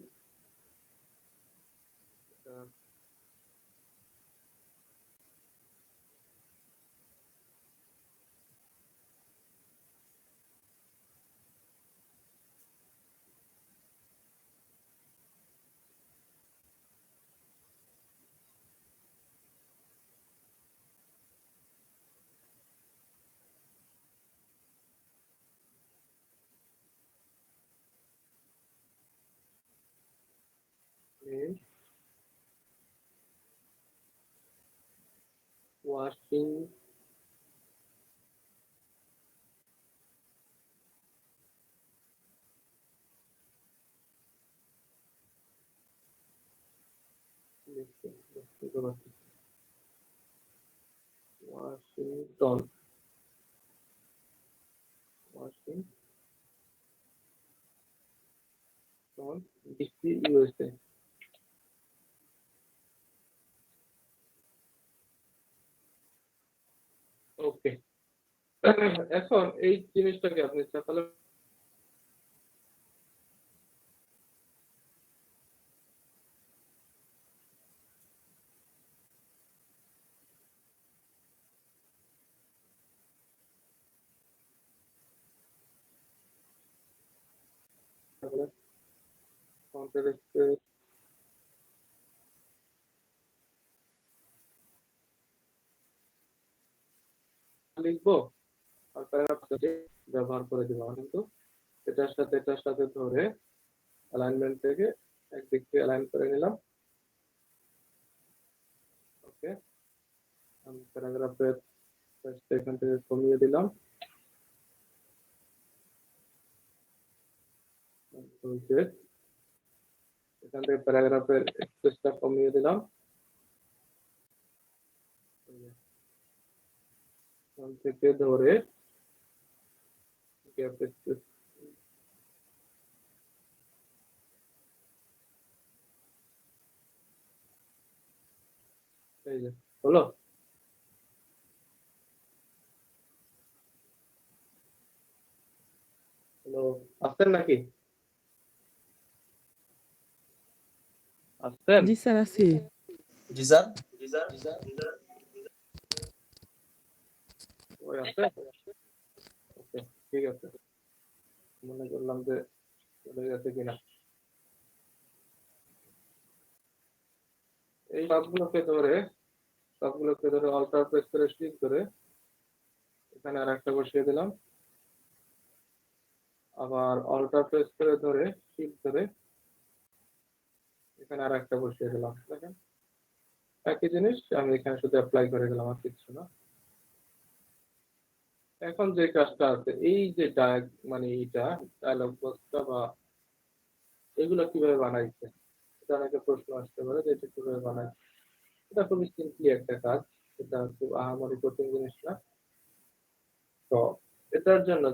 Washing Washington, Washington DC USA. Okay, এখন এই জিনিসটাকে আপনি সকালে লিখবো আর প্যারাগ্রাফটাকে ব্যবহার করে দিব, কিন্তু এটার সাথে ধরে অ্যালাইনমেন্ট থেকে একদিক থেকে অ্যালাইন করে নিলাম। ওকে, আমি প্যারাগ্রাফের এখান থেকে কমিয়ে দিলাম, এখান থেকে প্যারাগ্রাফের স্পেসটা কমিয়ে দিলাম, এখান থেকে ধরে এই যে হলো। হলো, আসছেন নাকি? আসছেন? জি স্যার, আছি। জি স্যার। ওই আছে। ওকে, ঠিক আছে, মনে করলাম যে চলে গেছে কিনা। এই সবগুলোকে ধরে অল্টার প্রেস করে ক্লিক করে এখানে আর একটা বসিয়ে দিলাম, আবার অল্টার প্রেস করে ধরে শিফট ধরে এখানে আর একটা বসিয়ে দিলাম। দেখেন একই জিনিস আমি এখানে শুধু অ্যাপ্লাই করে দিলাম, আর কিছু না। এখন যে কাজটা আছে, এই যে মানে এইটা ডায়ালগ বক্সটা বা এগুলো কিভাবে বানাইছে, এটা অনেকে প্রশ্ন আসতে পারে যে এটা কিভাবে বানাইছে। এটা খুবই সিম্পলি একটা কাজ, এটা খুব আহামরি কঠিন জিনিস না। তো এটার জন্য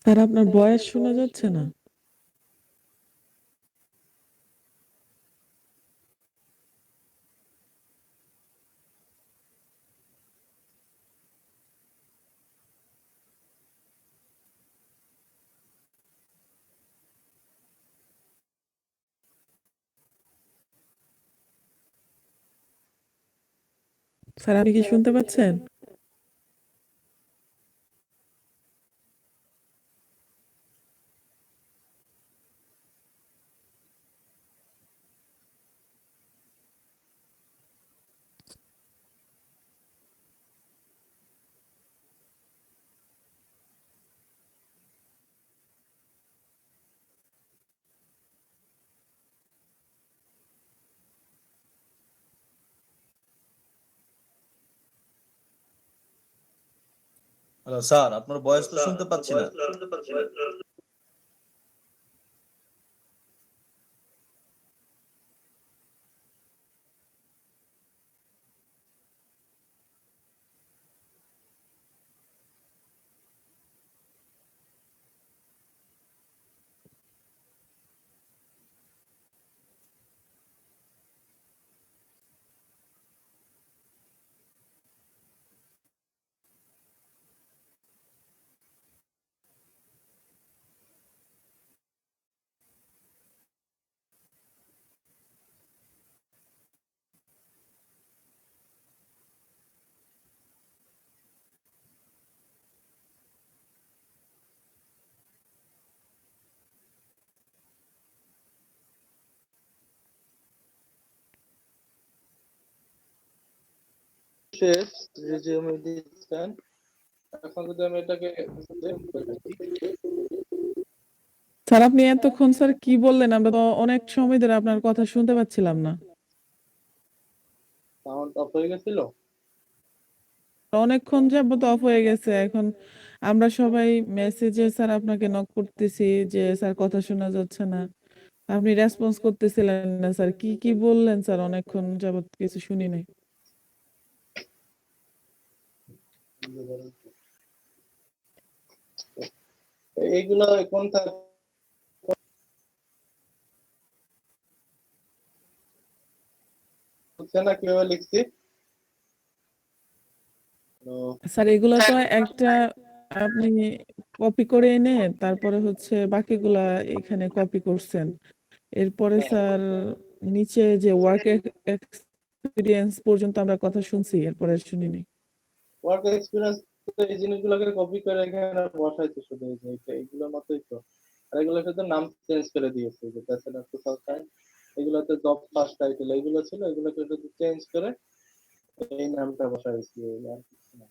স্যার আপনার ভয়েস শোনা যাচ্ছে না। স্যার আপনি কি শুনতে পাচ্ছেন? হ্যালো স্যার, আপনার ভয়েস তো শুনতে পাচ্ছি না। শেষ রিজিউমে দিচ্ছেন। এখন যদি আমি এটাকে save করে দিই, স্যার আপনি এতক্ষণ স্যার কি বললেন? আমরা তো অনেক সময় ধরে আপনার কথা শুনতে পাচ্ছিলাম না। সাউন্ড অফ হয়ে গেছিল। অনেকক্ষণ যাবত অফ হয়ে গেছে। এখন আমরা সবাই মেসেজে স্যার আপনাকে নক করতেছি যে স্যার কথা শোনা যাচ্ছে না। আপনি রেসপন্স করতেছিলেন না স্যার। কি কি বললেন স্যার? অনেকক্ষণ যাবত কিছু শুনি নাই। এইগুলো কোন হচ্ছে না কিভাবে লিখছি। তো স্যার এগুলো তো একটা আপনি কপি করে এনে তারপরে হচ্ছে বাকিগুলা এখানে কপি করছেন। এরপরে স্যার নিচে যে ওয়ার্ক এক্সপিরিয়েন্স পর্যন্ত আমরা কথা শুনছি, এরপরে শুনিনি। ওয়ার্ক এক্সপিরিয়েন্স এই জিনিসগুলোকে কপি করে এখানে বসাইছে শুধু এই যে এইগুলো মতোই তো। আর এগুলোর সাথে নাম চেঞ্জ করে দিয়েছে, যে ব্যাচেলর 2000 এগুলোতে জব ফার্স্ট টাইটেল এগুলো ছিল, এগুলোকে শুধু চেঞ্জ করে এই নামটা বসাইছি, এই আর কিছু না।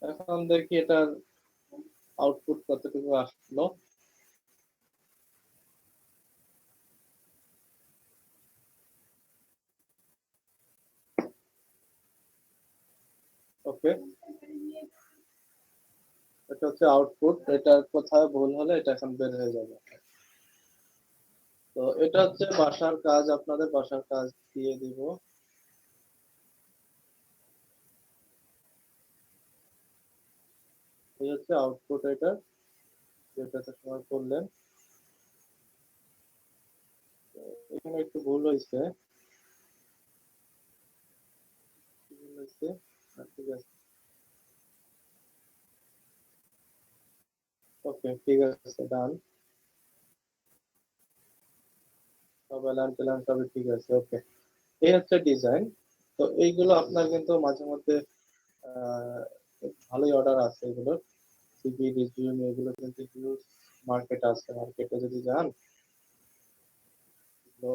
এখন দেখি এটার আউটপুট কতটুকু আসলো। ওকে, এটা হচ্ছে আউটপুট। এটা কোথায় ভুল হলে এটা এখন বের হয়ে যাবে। তো এটা হচ্ছে বাসার কাজ, আপনাদের বাসার কাজ দিয়ে দিব। এই হচ্ছে আউটপুট, এটা যেটাতে সময় করলেন। এখানে একটু ভুল হয়েছে, ভুল হয়েছে। ঠিক আছে, ওকে ঠিক আছে, ডান। সব অ্যালার্ম ট্যালার্ম সবই ঠিক আছে, ওকে। এই হচ্ছে ডিজাইন। তো এইগুলো আপনার কিন্তু মাঝে মধ্যে আহ, ভালোই অর্ডার আছে এগুলোর। সিভি রিজিউম এগুলো কিন্তু হিউজ মার্কেট আছে। মার্কেটে যদি যান, তো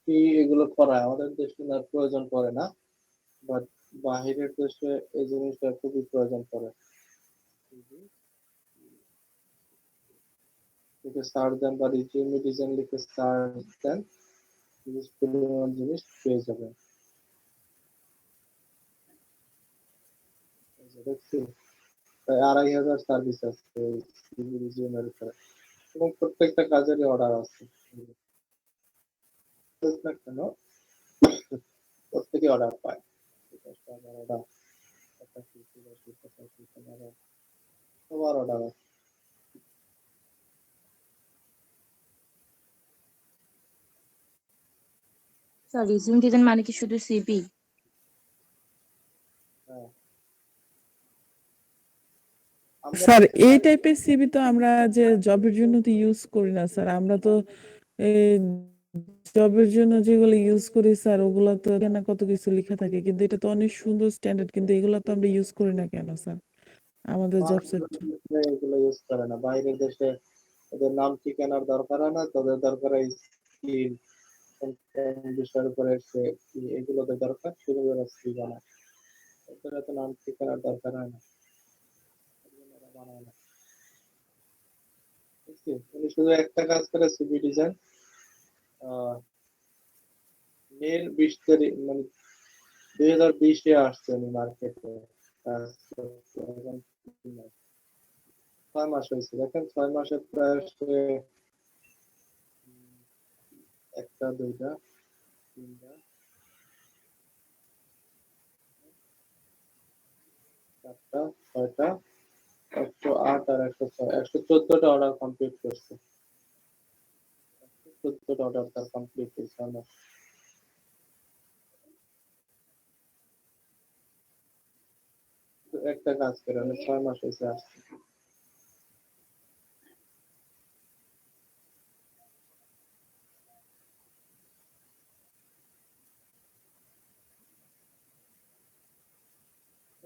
কি এগুলো করায় আমাদের দেশে আর প্রয়োজন পড়ে না, বাট বাহিরের দেশে এই জিনিসটা খুবই প্রয়োজন পড়ে। লিখে সার্চ দেন বা রিজিউমে ডিজাইন লিখে সার্চ দেন, হিউজ পরিমাণ জিনিস পেয়ে যাবেন। এই যে দেখছি প্রায় 2500 সার্ভিস আছে সিভি রিজিউমের উপরে, এবং প্রত্যেকটা কাজেরই অর্ডার আছে। হোক না কেন প্রত্যেকে অর্ডার পায়। 10টা 12টা 85 84 85 15 12টা স্যার রিজিউম দিবেন মানে কি শুধু সিভি? হ্যাঁ আমরা স্যার এই টাইপের সিভি তো আমরা যে জবের জন্য তো ইউজ করি না স্যার, আমরা তো এই জবের জন্য যেগুলো ইউজ করি স্যার ওগুলো তো এখানে কত কিছু লেখা থাকে, কিন্তু এটা তো অনেক সুন্দর স্ট্যান্ডার্ড, কিন্তু এগুলো তো আমরা ইউজ করি না কেন স্যার আমাদের জব সেক্টর? এগুলো ইউজ করে না বাইরের দেশে, ওদের নাম ঠিকানার দরকার হয় না, তাদের দরকার হয় স্কিল, বিষয়ের উপরে এগুলোতে দরকার, সেগুলো ওরা স্কিল বানায়। ওদের এত নাম ঠিকানার দরকার হয় না, এই জন্য ওরা বানায় না। বুঝছি? উনি শুধু একটা কাজ করে সিভি ডিজাইন। মের 20 তারিখ মানে 2020-এ আসছে উনি মার্কেটে কাজ করতে। এখন 6 মাস হয়েছে, দেখেন 6 মাসে প্রায় সে একটা দুইটা তিনটা চারটা ছয়টা 108 আর 106 114টা অর্ডার কমপ্লিট করছে। 114টা অর্ডার তার কমপ্লিট হয়েছে আমার। একটা কাজ করে আমি 6 মাস হয়েছে আসছে।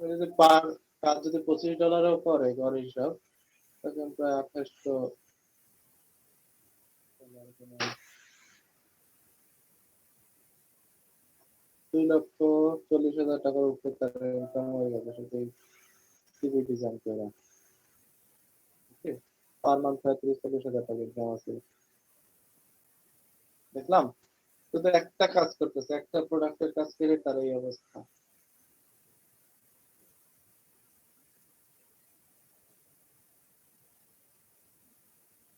ওই যে পার কাজ যদি $25-ও করে গড় হিসাব, তখন প্রায় 2800 $2,40,000 টাকার উপরে তার ইনকাম হয়ে গেছে শুধু সিভি ডিজাইন করে। পার মান্থ 30-40 হাজার টাকা ইনকাম আছে। দেখলাম শুধু একটা কাজ করতেছে, একটা প্রোডাক্টের কাজ করে তার এই অবস্থা।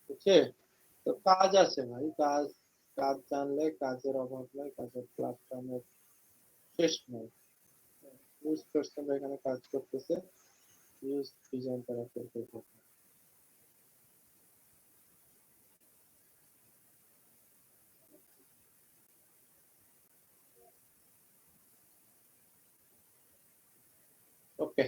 বুঝছে? তো কাজ আছে ভাই, কাজ কাজ জানলে কাজের অভাব নাই, কাজের প্ল্যাটফর্মের শেষ নাই। নিউজ পার্সনরা এখানে কাজ করতেছে, নিউজ ডিজাইন তারা করতেছে। ওকে,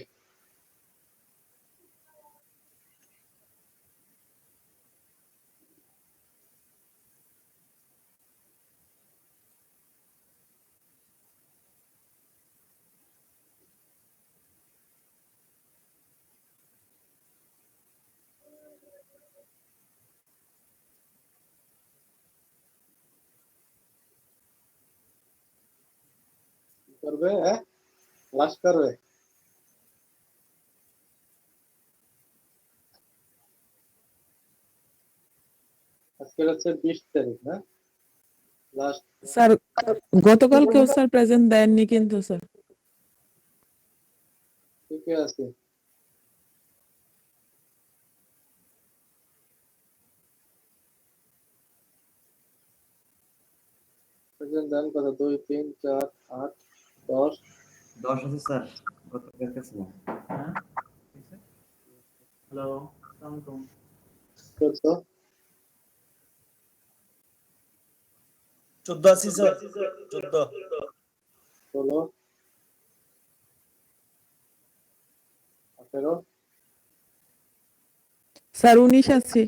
কি করবে? হ্যাঁ, লাস্ট করবে। আজকে হচ্ছে 20 তারিখ, না? লাস্ট স্যার গতকালকেও স্যার প্রেজেন্ট দেননি কিন্তু স্যার। ঠিকই আছে। প্রেজেন্ট দেন কত? 2 3 4 8 10 10 আছে স্যার, গতকালকে ছিল। হ্যালো, আসসালামু আলাইকুম। 14 14 আছি স্যার, 14 16 18 স্যার 19 আছে।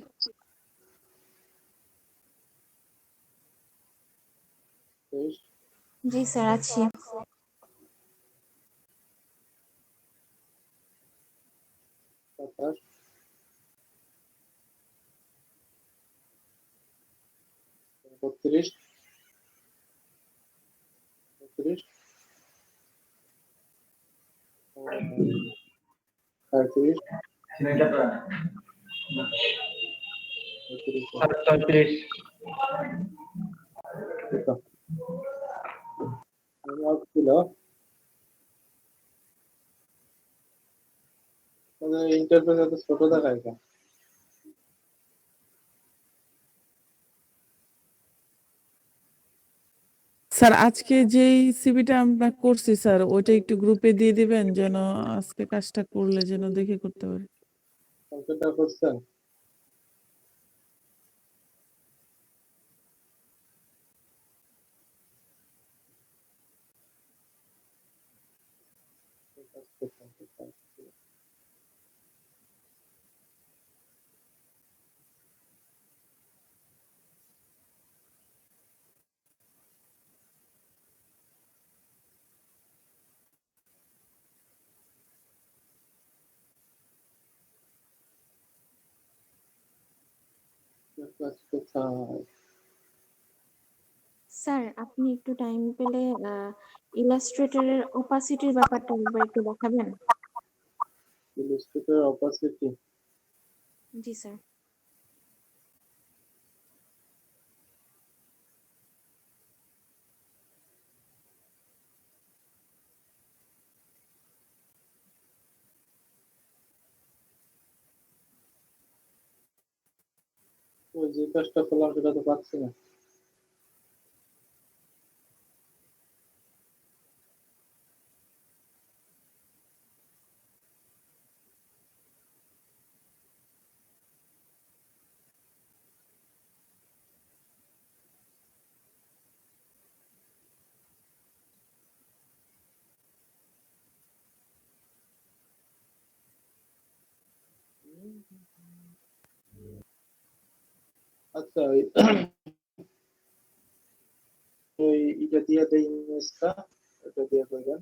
23 জি স্যার আছি। 27 32 33 38 39 ছিল ইন্টারফেস এত ছোট দেখায় কেন? স্যার আজকে যেই সিভিটা আমরা করছি স্যার ওইটা একটু গ্রুপে দিয়ে দিবেন যেন আজকে কাজটা করলে যেন দেখে করতে পারি। কম্পিউটার করছেন? কাজ কোথায়? স্যার আপনি একটু টাইম পেলে ইলাস্ট্রেটরের ওপাসিটির ব্যাপারটা একবার একটু দেখাবেন? Illustrator opacity. জি স্যার। ওই যে কাজটা করলাম সেটা তো পাচ্ছি না। আচ্ছা ওই এটা দিয়ে দেই ইমেজটা, এটা দিয়ে করবেন।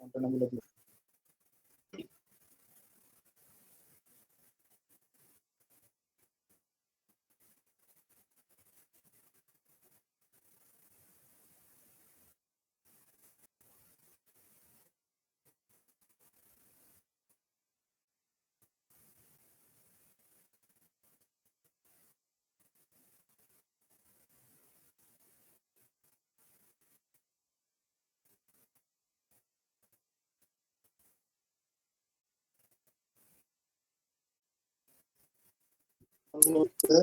ঘটনাগুলো দিয়ে ঘটনাগুলো হচ্ছে,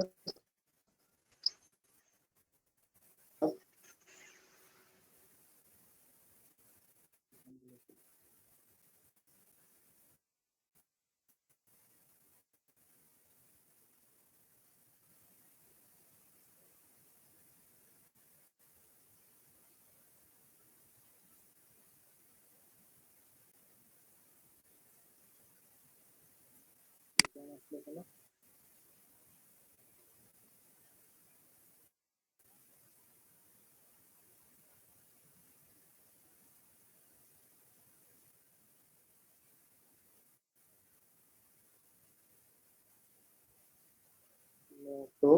তো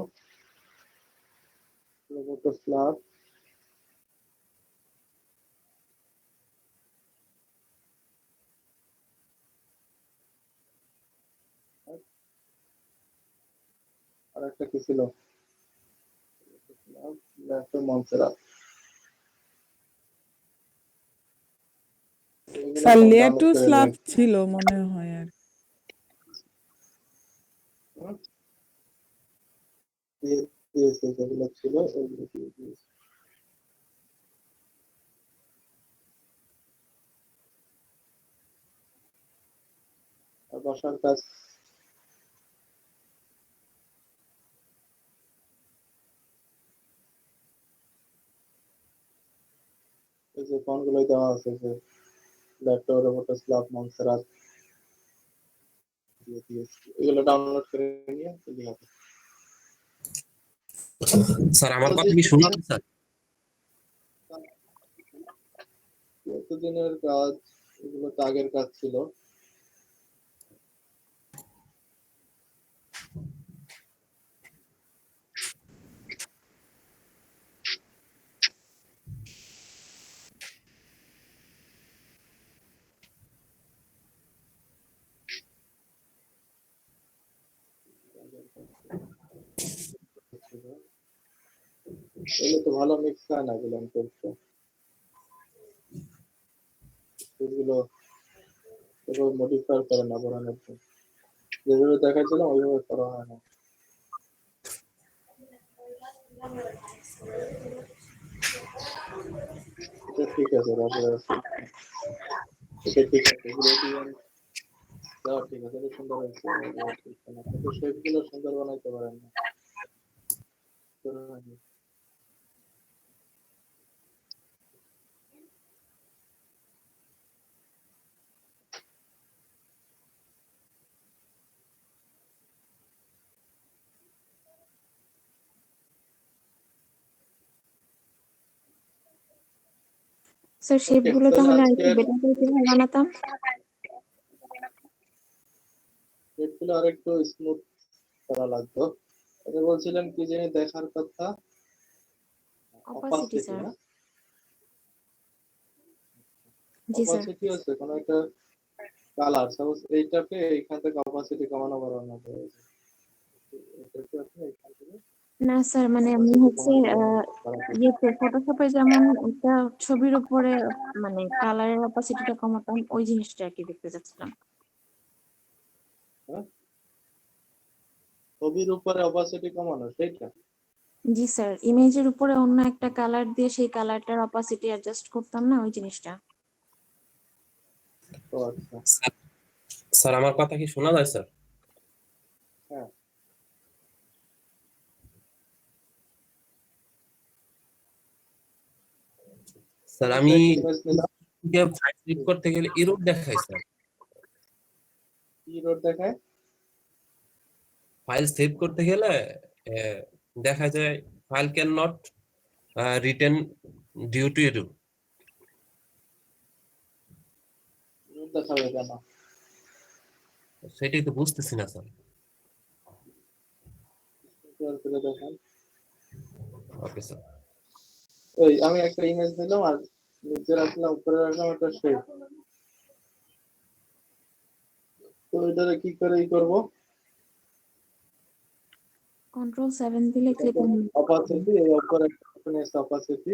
রোবট স্ল্যাব আর একটা কি ছিল, ল্যাপটপ মনসেরা। এগুলো স্যার সব লেয়ার ডাউনলোড টু করে স্ল্যাব নিয়ে ছিল মনে হয় আর দিয়ে দিয়েছে, যেগুলো ছিল ওইগুলো দিয়ে দিয়েছে। আর বসার কাজ এই যে ফোনগুলোই দেওয়া আছে, যে ল্যাপটপ রোবট স্ল্যাব মনসেরা দিয়ে দিয়েছে, এগুলো ডাউনলোড করে নিয়ে দিয়ে হবে। স্যার আমার কথা কি শোনা যাচ্ছে, স্যার? কতদিনের কাজ, এগুলো তো আগের কাজ ছিল। এগুলো তো ভালো মিক্স হয় না, এগুলো আমি করতে, এগুলো এগুলো মডিফাই করে না বানানোর জন্য। যেভাবে দেখাচ্ছিলাম ওইভাবে করা হয় না। এটা ঠিক আছে, রাখা আছে। এটা ঠিক আছে, gradient দেওয়া ঠিক আছে, এটা সুন্দর হয়েছে। কিন্তু শেপ গুলো সুন্দর বানাইতে পারেন না। সুন্দর হয়নি। স্যার শেপ ওকে, গুলো তাহলে তাহলে আর একটু আজকের বেটার করে কিভাবে বানাতাম? শেপ গুলো আরেকটু স্মুথ করা লাগতো। এটা বলছিলেন কি জানি দেখার কথা, অপাসিটি অপাসিটি স্যার। না? জি স্যার। অপাসিটি আছে কোন একটা কালার, সাপোজ এইটাকে এইখান থেকে অপাসিটি কমানো বাড়ানো যায়। এটাকে আপনি এইখান থেকে না স্যার, মানে আমি অপাসিটি হচ্ছে কমাতে বাড়াতে ইয়েতে ফটোশপে যেমন একটা ছবির উপরে মানে কালারের অপাসিটিটা কমাতাম, ওই জিনিসটা আর কি দেখতে চাচ্ছিলাম। হ্যাঁ? ছবির উপরে অপাসিটি কমানো সেইটা? জি স্যার, ইমেজের উপরে অন্য একটা কালার দিয়ে সেই কালারটার অপাসিটি অ্যাডজাস্ট করতাম না, ওই জিনিসটা। ও আচ্ছা, স্যার স্যার, আমার কথা কি শোনা যায় স্যার? হ্যাঁ। স্যার এটা আমি একটা ইমেজ নিলাম, ফাইল সেভ করতে গেলে এরর দেখায় স্যার। কি রোড দেখায়? ফাইল সেভ করতে গেলে আহ, দেখা যায় file can not return due to error. রোড দেখাবে কেন? সেটাই তো বুঝতেছি না স্যার। স্ক্রিন করে দেখান। Okay sir. ওই আমি একটা ইমেজ নিলাম আর নিচে রাখলাম, উপরে রাখলাম একটা শেপ। তো এটারে কি করে করবো? Ctrl+7 দিলে ক্লিপ অপাসিটি, এই উপরে অপাসিটি,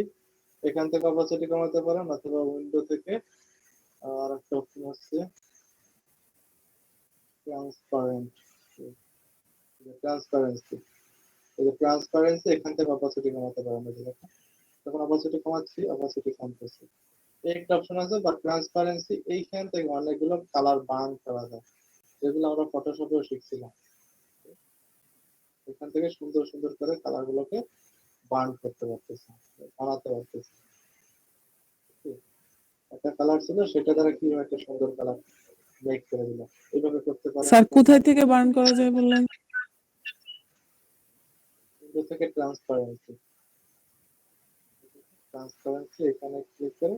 এখান থেকে অপাসিটি কমাতে পারেন, অথবা উইন্ডো থেকে আর একটা অপশন আছে ট্রান্সপারেন্ট, ট্রান্সপারেন্সি। এই যে ট্রান্সপারেন্সি, এখান থেকে অপাসিটি কমাতে পারেন। এই যে দেখেন, যখন অপাসিটি কমাচ্ছি অপাসিটি কমতেছে। এই একটা অপশন আছে, বা ট্রান্সপারেন্সি, এইখান থেকে অনেকগুলো কালার বার্ন করা যায়, যেগুলো আমরা ফটোশপেও শিখছিলাম। এখান থেকে সুন্দর সুন্দর করে কালার গুলোকে বার্ন করতে পারতেছে, বানাতে পারতেছে। একটা কালার ছিল, সেটা দ্বারা কিভাবে একটা সুন্দর কালার মেক করে দিল, এইভাবে করতে পারেন। স্যার কোথায় থেকে বার্ন করা যায় বললেন? উইন্ডো থেকে ট্রান্সপারেন্সি, ট্রান্সপারেন্সি এখানে ক্লিক করে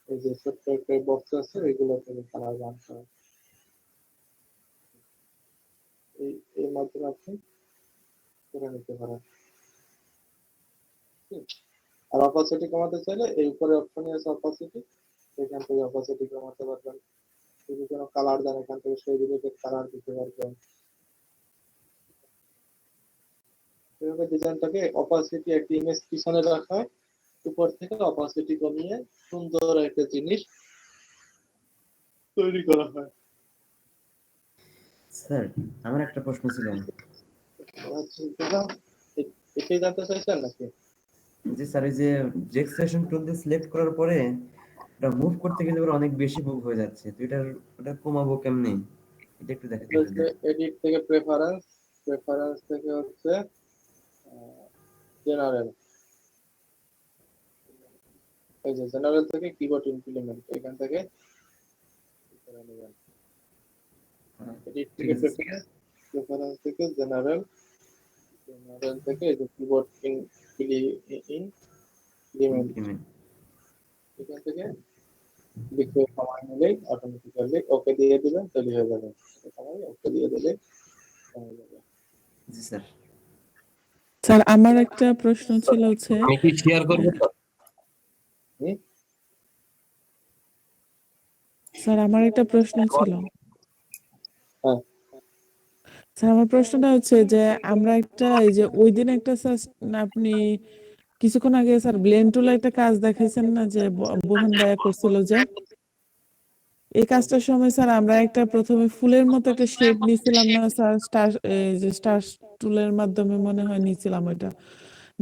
এই যে ছোট্ট একটা বক্স আছে, এগুলো থেকে কালার বার্ন করা, এই এর মাধ্যমে আপনি করে নিতে পারেন। আর অপাসিটি কমাতে চাইলে এই উপরে অপশন আছে অপাসিটি, এখান থেকে অপাসিটি কমাতে পারবেন। যদি কোনো কালার দেন, এখান থেকে সেই রিলেটেড কালার দিতে পারবেন। এভাবে ডিজাইনটাকে অপাসিটি একটা ইমেজ পিছনে রাখা হয়, উপর থেকে অপাসিটি কমিয়ে সুন্দর একটা জিনিস তৈরি করা হয়। স্যার আমার একটা প্রশ্ন ছিল। আচ্ছা, এটাই জানতে চাইছেন নাকি? যে স্যার এই যে জেক্সট্রাকশন টুল দিয়ে সিলেক্ট করার পরে এটা মুভ করতে গেলে এবার অনেক বেশি মুভ হয়ে যাচ্ছে, তো ওটা কমাবো কেমনে? এটা একটু দেখাতে হবে। এডিট থেকে প্রেফারেন্স, প্রেফারেন্স থেকে হচ্ছে জেনারেল, এই যে জেনারেল থেকে কিবোর্ড ইমপ্লিমেন্ট, এখান থেকে করে নেবেন। এডিট ঠিক থেকে আছে স্যার। প্রেফারেন্স, প্রেফারেন্স থেকে জেনারেল, জেনারেল থেকে এই যে কিবোর্ড ইমপ্লিমেন্ট, Implement। এখান থেকে লিখে সময় নিলেই অটোমেটিক্যালি ওকে দিয়ে দিবেন, তৈরি হয়ে যাবে। সময় ওকে দিয়ে দিলে হয়ে যাবে। জি স্যার। স্যার আমার একটা প্রশ্ন ছিল হচ্ছে আমি কি শেয়ার করবো স্যার? হুম? স্যার আমার একটা প্রশ্ন ছিল। হ্যাঁ, স্যার আমার প্রশ্নটা হচ্ছে যে আমরা একটা এই যে ওই দিন একটা স্যার আপনি কিছুক্ষণ আগে স্যার ব্লেন্ড টুলে একটা কাজ দেখাইছেন না, যে বোহান ভাইয়া করছিল যে এই কাজটার সময় স্যার আমরা একটা প্রথমে ফুলের মতো একটা শেপ নিয়েছিলাম না স্যার, স্টার, এই যে স্টার টুলের মাধ্যমে মনে হয় নিয়েছিলাম ওইটা।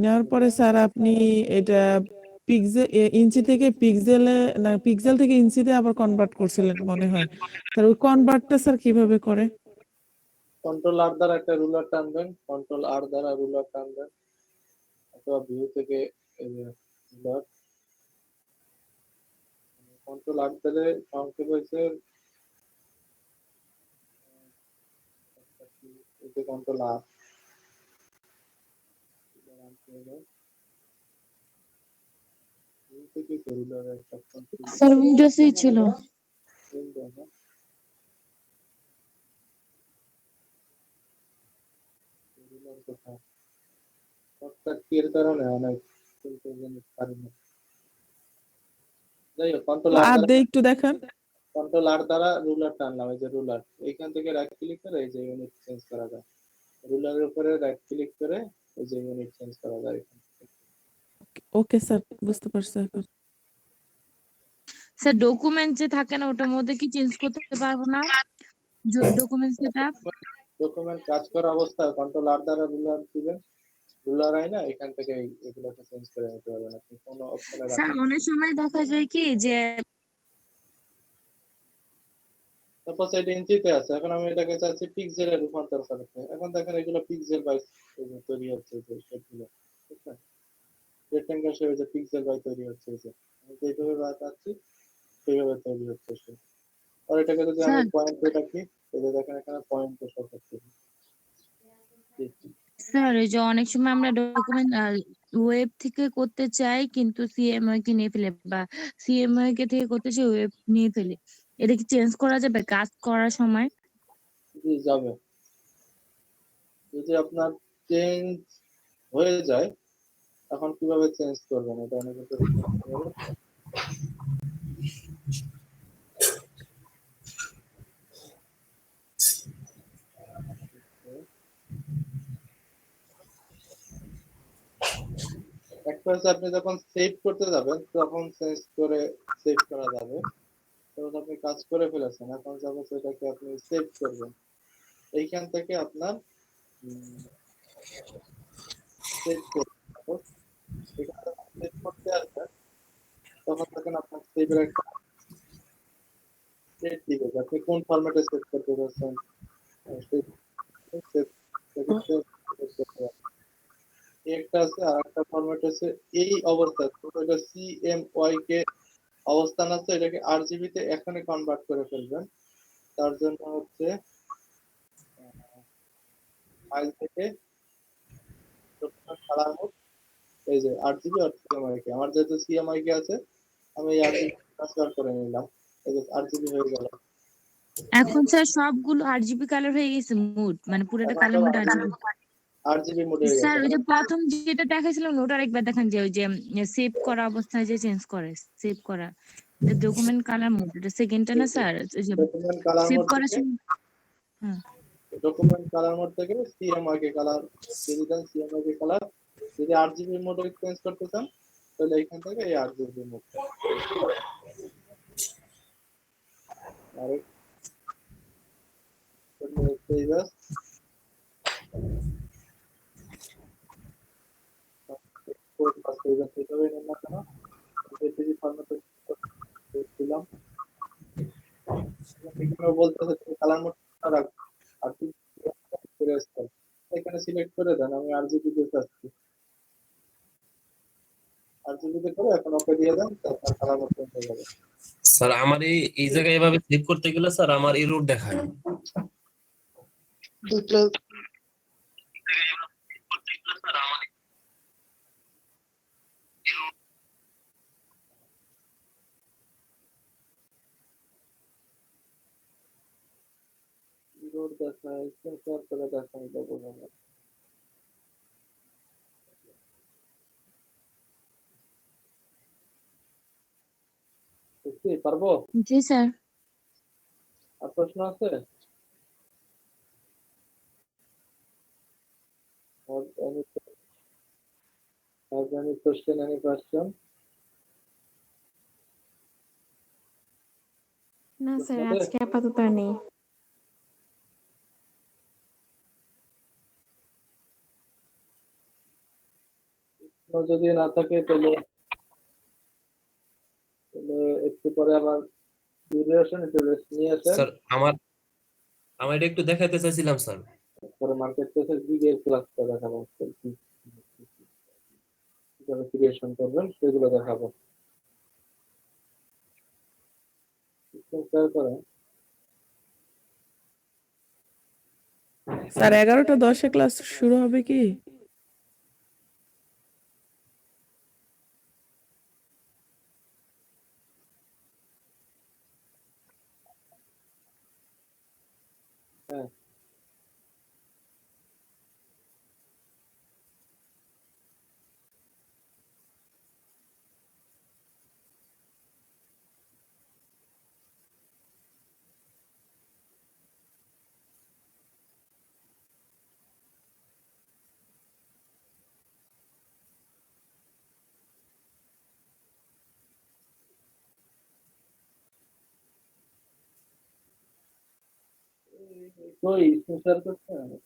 নেওয়ার পরে স্যার আপনি এটা পিক্সেল, ইঞ্চি থেকে পিক্সেলে, না পিক্সেল থেকে ইঞ্চিতে আবার কনভার্ট করছিলেন মনে হয়। স্যার ওই কনভার্টটা স্যার কিভাবে করে? কন্ট্রোল আর দ্বারা একটা রুলার টানবেন, কন্ট্রোল আর দ্বারা রুলার টানবেন, অথবা ভিউ থেকে রুলার, কন্ট্রোল আর দ্বারা সংক্ষেপ হয়েছে এই যে কন্ট্রোল আর, ভিউ থেকে রুলার একটা কন্ট্রোল স্যার উইন্ডোজেই ছিল। রুলার কোথায় শর্টকাট কারণে অনেক কিন্তু জিনিস পারি না। যাই হোক, কন্ট্রোল আর আর দ্বারা, দিয়ে একটু দেখান। কন্ট্রোল আর দ্বারা রুলার টানলাম, এই যে রুলার, এইখান থেকে রাইট ক্লিক করে এই যে ইউনিট চেঞ্জ করা যায়, রুলারের উপরে রাইট ক্লিক করে এই যে ইউনিট চেঞ্জ করা যায় এখান থেকে। ওকে স্যার, বুঝতে পারছি এখন। স্যার ডকুমেন্ট যে থাকে না ওটার মধ্যে কি চেঞ্জ করতে পারবো না? ডকুমেন্ট সেটা ডকুমেন্ট কাজ করা অবস্থায় কন্ট্রোল আর দ্বারা রুলার দিবেন, রুলার আই না এখান থেকে এগুলোকে চেঞ্জ করে নিতে পারবেন আপনি কোনো অপশনে স্যার রাখেন। অনেক সময় দেখা যায় কি যে তারপর এটা ইঞ্চিতে আছে, এখন আমি এটাকে চাচ্ছি পিক্সেলে রূপান্তর করতে। এখন দেখেন এগুলো পিক্সেল বাই তৈরি হচ্ছে, যে শেপগুলো, ঠিক আছে, রেক্টেঙ্গেল শেপে যে পিক্সেল বাই তৈরি হচ্ছে, এই যে আমি যেভাবে চাচ্ছি সেইভাবে তৈরি হচ্ছে সে। আর এটাকে যদি আমি স্যার পয়েন্টে রাখি, এই যে দেখেন এখানে পয়েন্টে শো করছে। স্যার এই যে অনেক সময় আমরা ডকুমেন্ট ওয়েব থেকে করতে চাই কিন্তু সিএমওয়াই কে নিয়ে ফেলে, বা সিএমওয়াই কে থেকে করতে চাই ওয়েব নিয়ে ফেলে, এটা কি চেঞ্জ করা যাবে কাজ করার সময়? জি যাবে, যদি আপনার চেঞ্জ হয়ে যায় তখন কিভাবে চেঞ্জ করবেন এটা অনেকে প্রশ্ন করতে পারে। একটা হচ্ছে আপনি যখন সেভ করতে যাবেন তখন চেঞ্জ করে সেভ করা যাবে, তখন আপনি কাজ করে ফেলেছেন, এখন যখন সেটাকে আপনি সেভ করবেন এইখান থেকে আপনার সেভ করতে আসবেন, তখন দেখেন আপনার সেভের একটা ডেট দিবে যে আপনি কোন ফরম্যাটে সেভ করতে চাচ্ছেন, সেই save থেকে save করতে পারবেন। এই একটা আছে, আর একটা ফরম্যাট আছে এই অবস্থায়, তো এটা সিএমওয়াই কে অবস্থান আছে, এটাকে আরজিবি তে এখানে কনভার্ট করে ফেলবেন। তার জন্য হচ্ছে ফাইল থেকে কালার মোড, এই যে আরজিবি আর সিএমওয়াই কে, আমার যেহেতু সিএমওয়াই কে আছে আমি এই আরজিবি ট্রান্সফার করে নিলাম, এই যে আরজিবি হয়ে গেল। এখন স্যার সবগুলো আরজিবি কালার হয়ে গেছে, মুড মানে পুরোটা এখন কালার সব মুড আরজিবি। আরজিবি মোডে হয়ে স্যার গেছে। ওই যে প্রথম যেটা দেখাইছিলাম ওটার একবার দেখান, যে ওই যে সেভ করা অবস্থায় যে চেঞ্জ করে, সেভ করা ডকুমেন্ট কালার মোড, এটা সেকেন্ডটা না স্যার? ওই যে ডকুমেন্ট কালার সেভ মোড করার থেকে, সময় হ্যাঁ ডকুমেন্ট কালার মোড থেকে সিএমওয়াই কে কালার যদি দেন, সিএমওয়াই কে কালার, যদি আরজিবি মোডে চেঞ্জ করতে চান তাহলে এখান থেকে এই আরজিবি মোড, আর পেজেস কোড বা পেজেস হিসেবে নেন না কেন, জেপিজি ফরম্যাটে দিলাম। এখানে বলতেছে তুমি কালার মোড রাখো, আর তুমি এখানে সিলেক্ট করে দেন আমি আরজিবি তে চাচ্ছি, আরজিবি তে করে এখন ওকে দিয়ে দেন, তারপর কালার মোড চেঞ্জ হয়ে যাবে। স্যার আমার এই জায়গায় এভাবে সেভ করতে গেলে স্যার আমার এরর দেখায়। দুটো রোড দেখায়, সেন্সর করে দেখায়, এটা বোঝা যায়। বুঝছি পারবো? জি স্যার। আর প্রশ্ন আছে? Any question, any question? না স্যার, আপনাদের আজকে আপাতত আর নেই। যদি না থাকে তাহলে তাহলে একটু পরে আবার ঘুরে আসেন, একটু রেস্ট নিয়ে আসেন, স্যার আমার আমার এটা একটু দেখাতে চাইছিলাম স্যার। পরে মার্কেট প্লেসের দিকের ক্লাসটা দেখাবো, কিভাবে ক্রিয়েশন করবেন সেগুলো দেখাবো। সিস্টেম শেয়ার করেন। স্যার 11টা 10-এ ক্লাস শুরু হবে কি? হ্যাঁ, কই স্ক্রিন শেয়ার করছেন?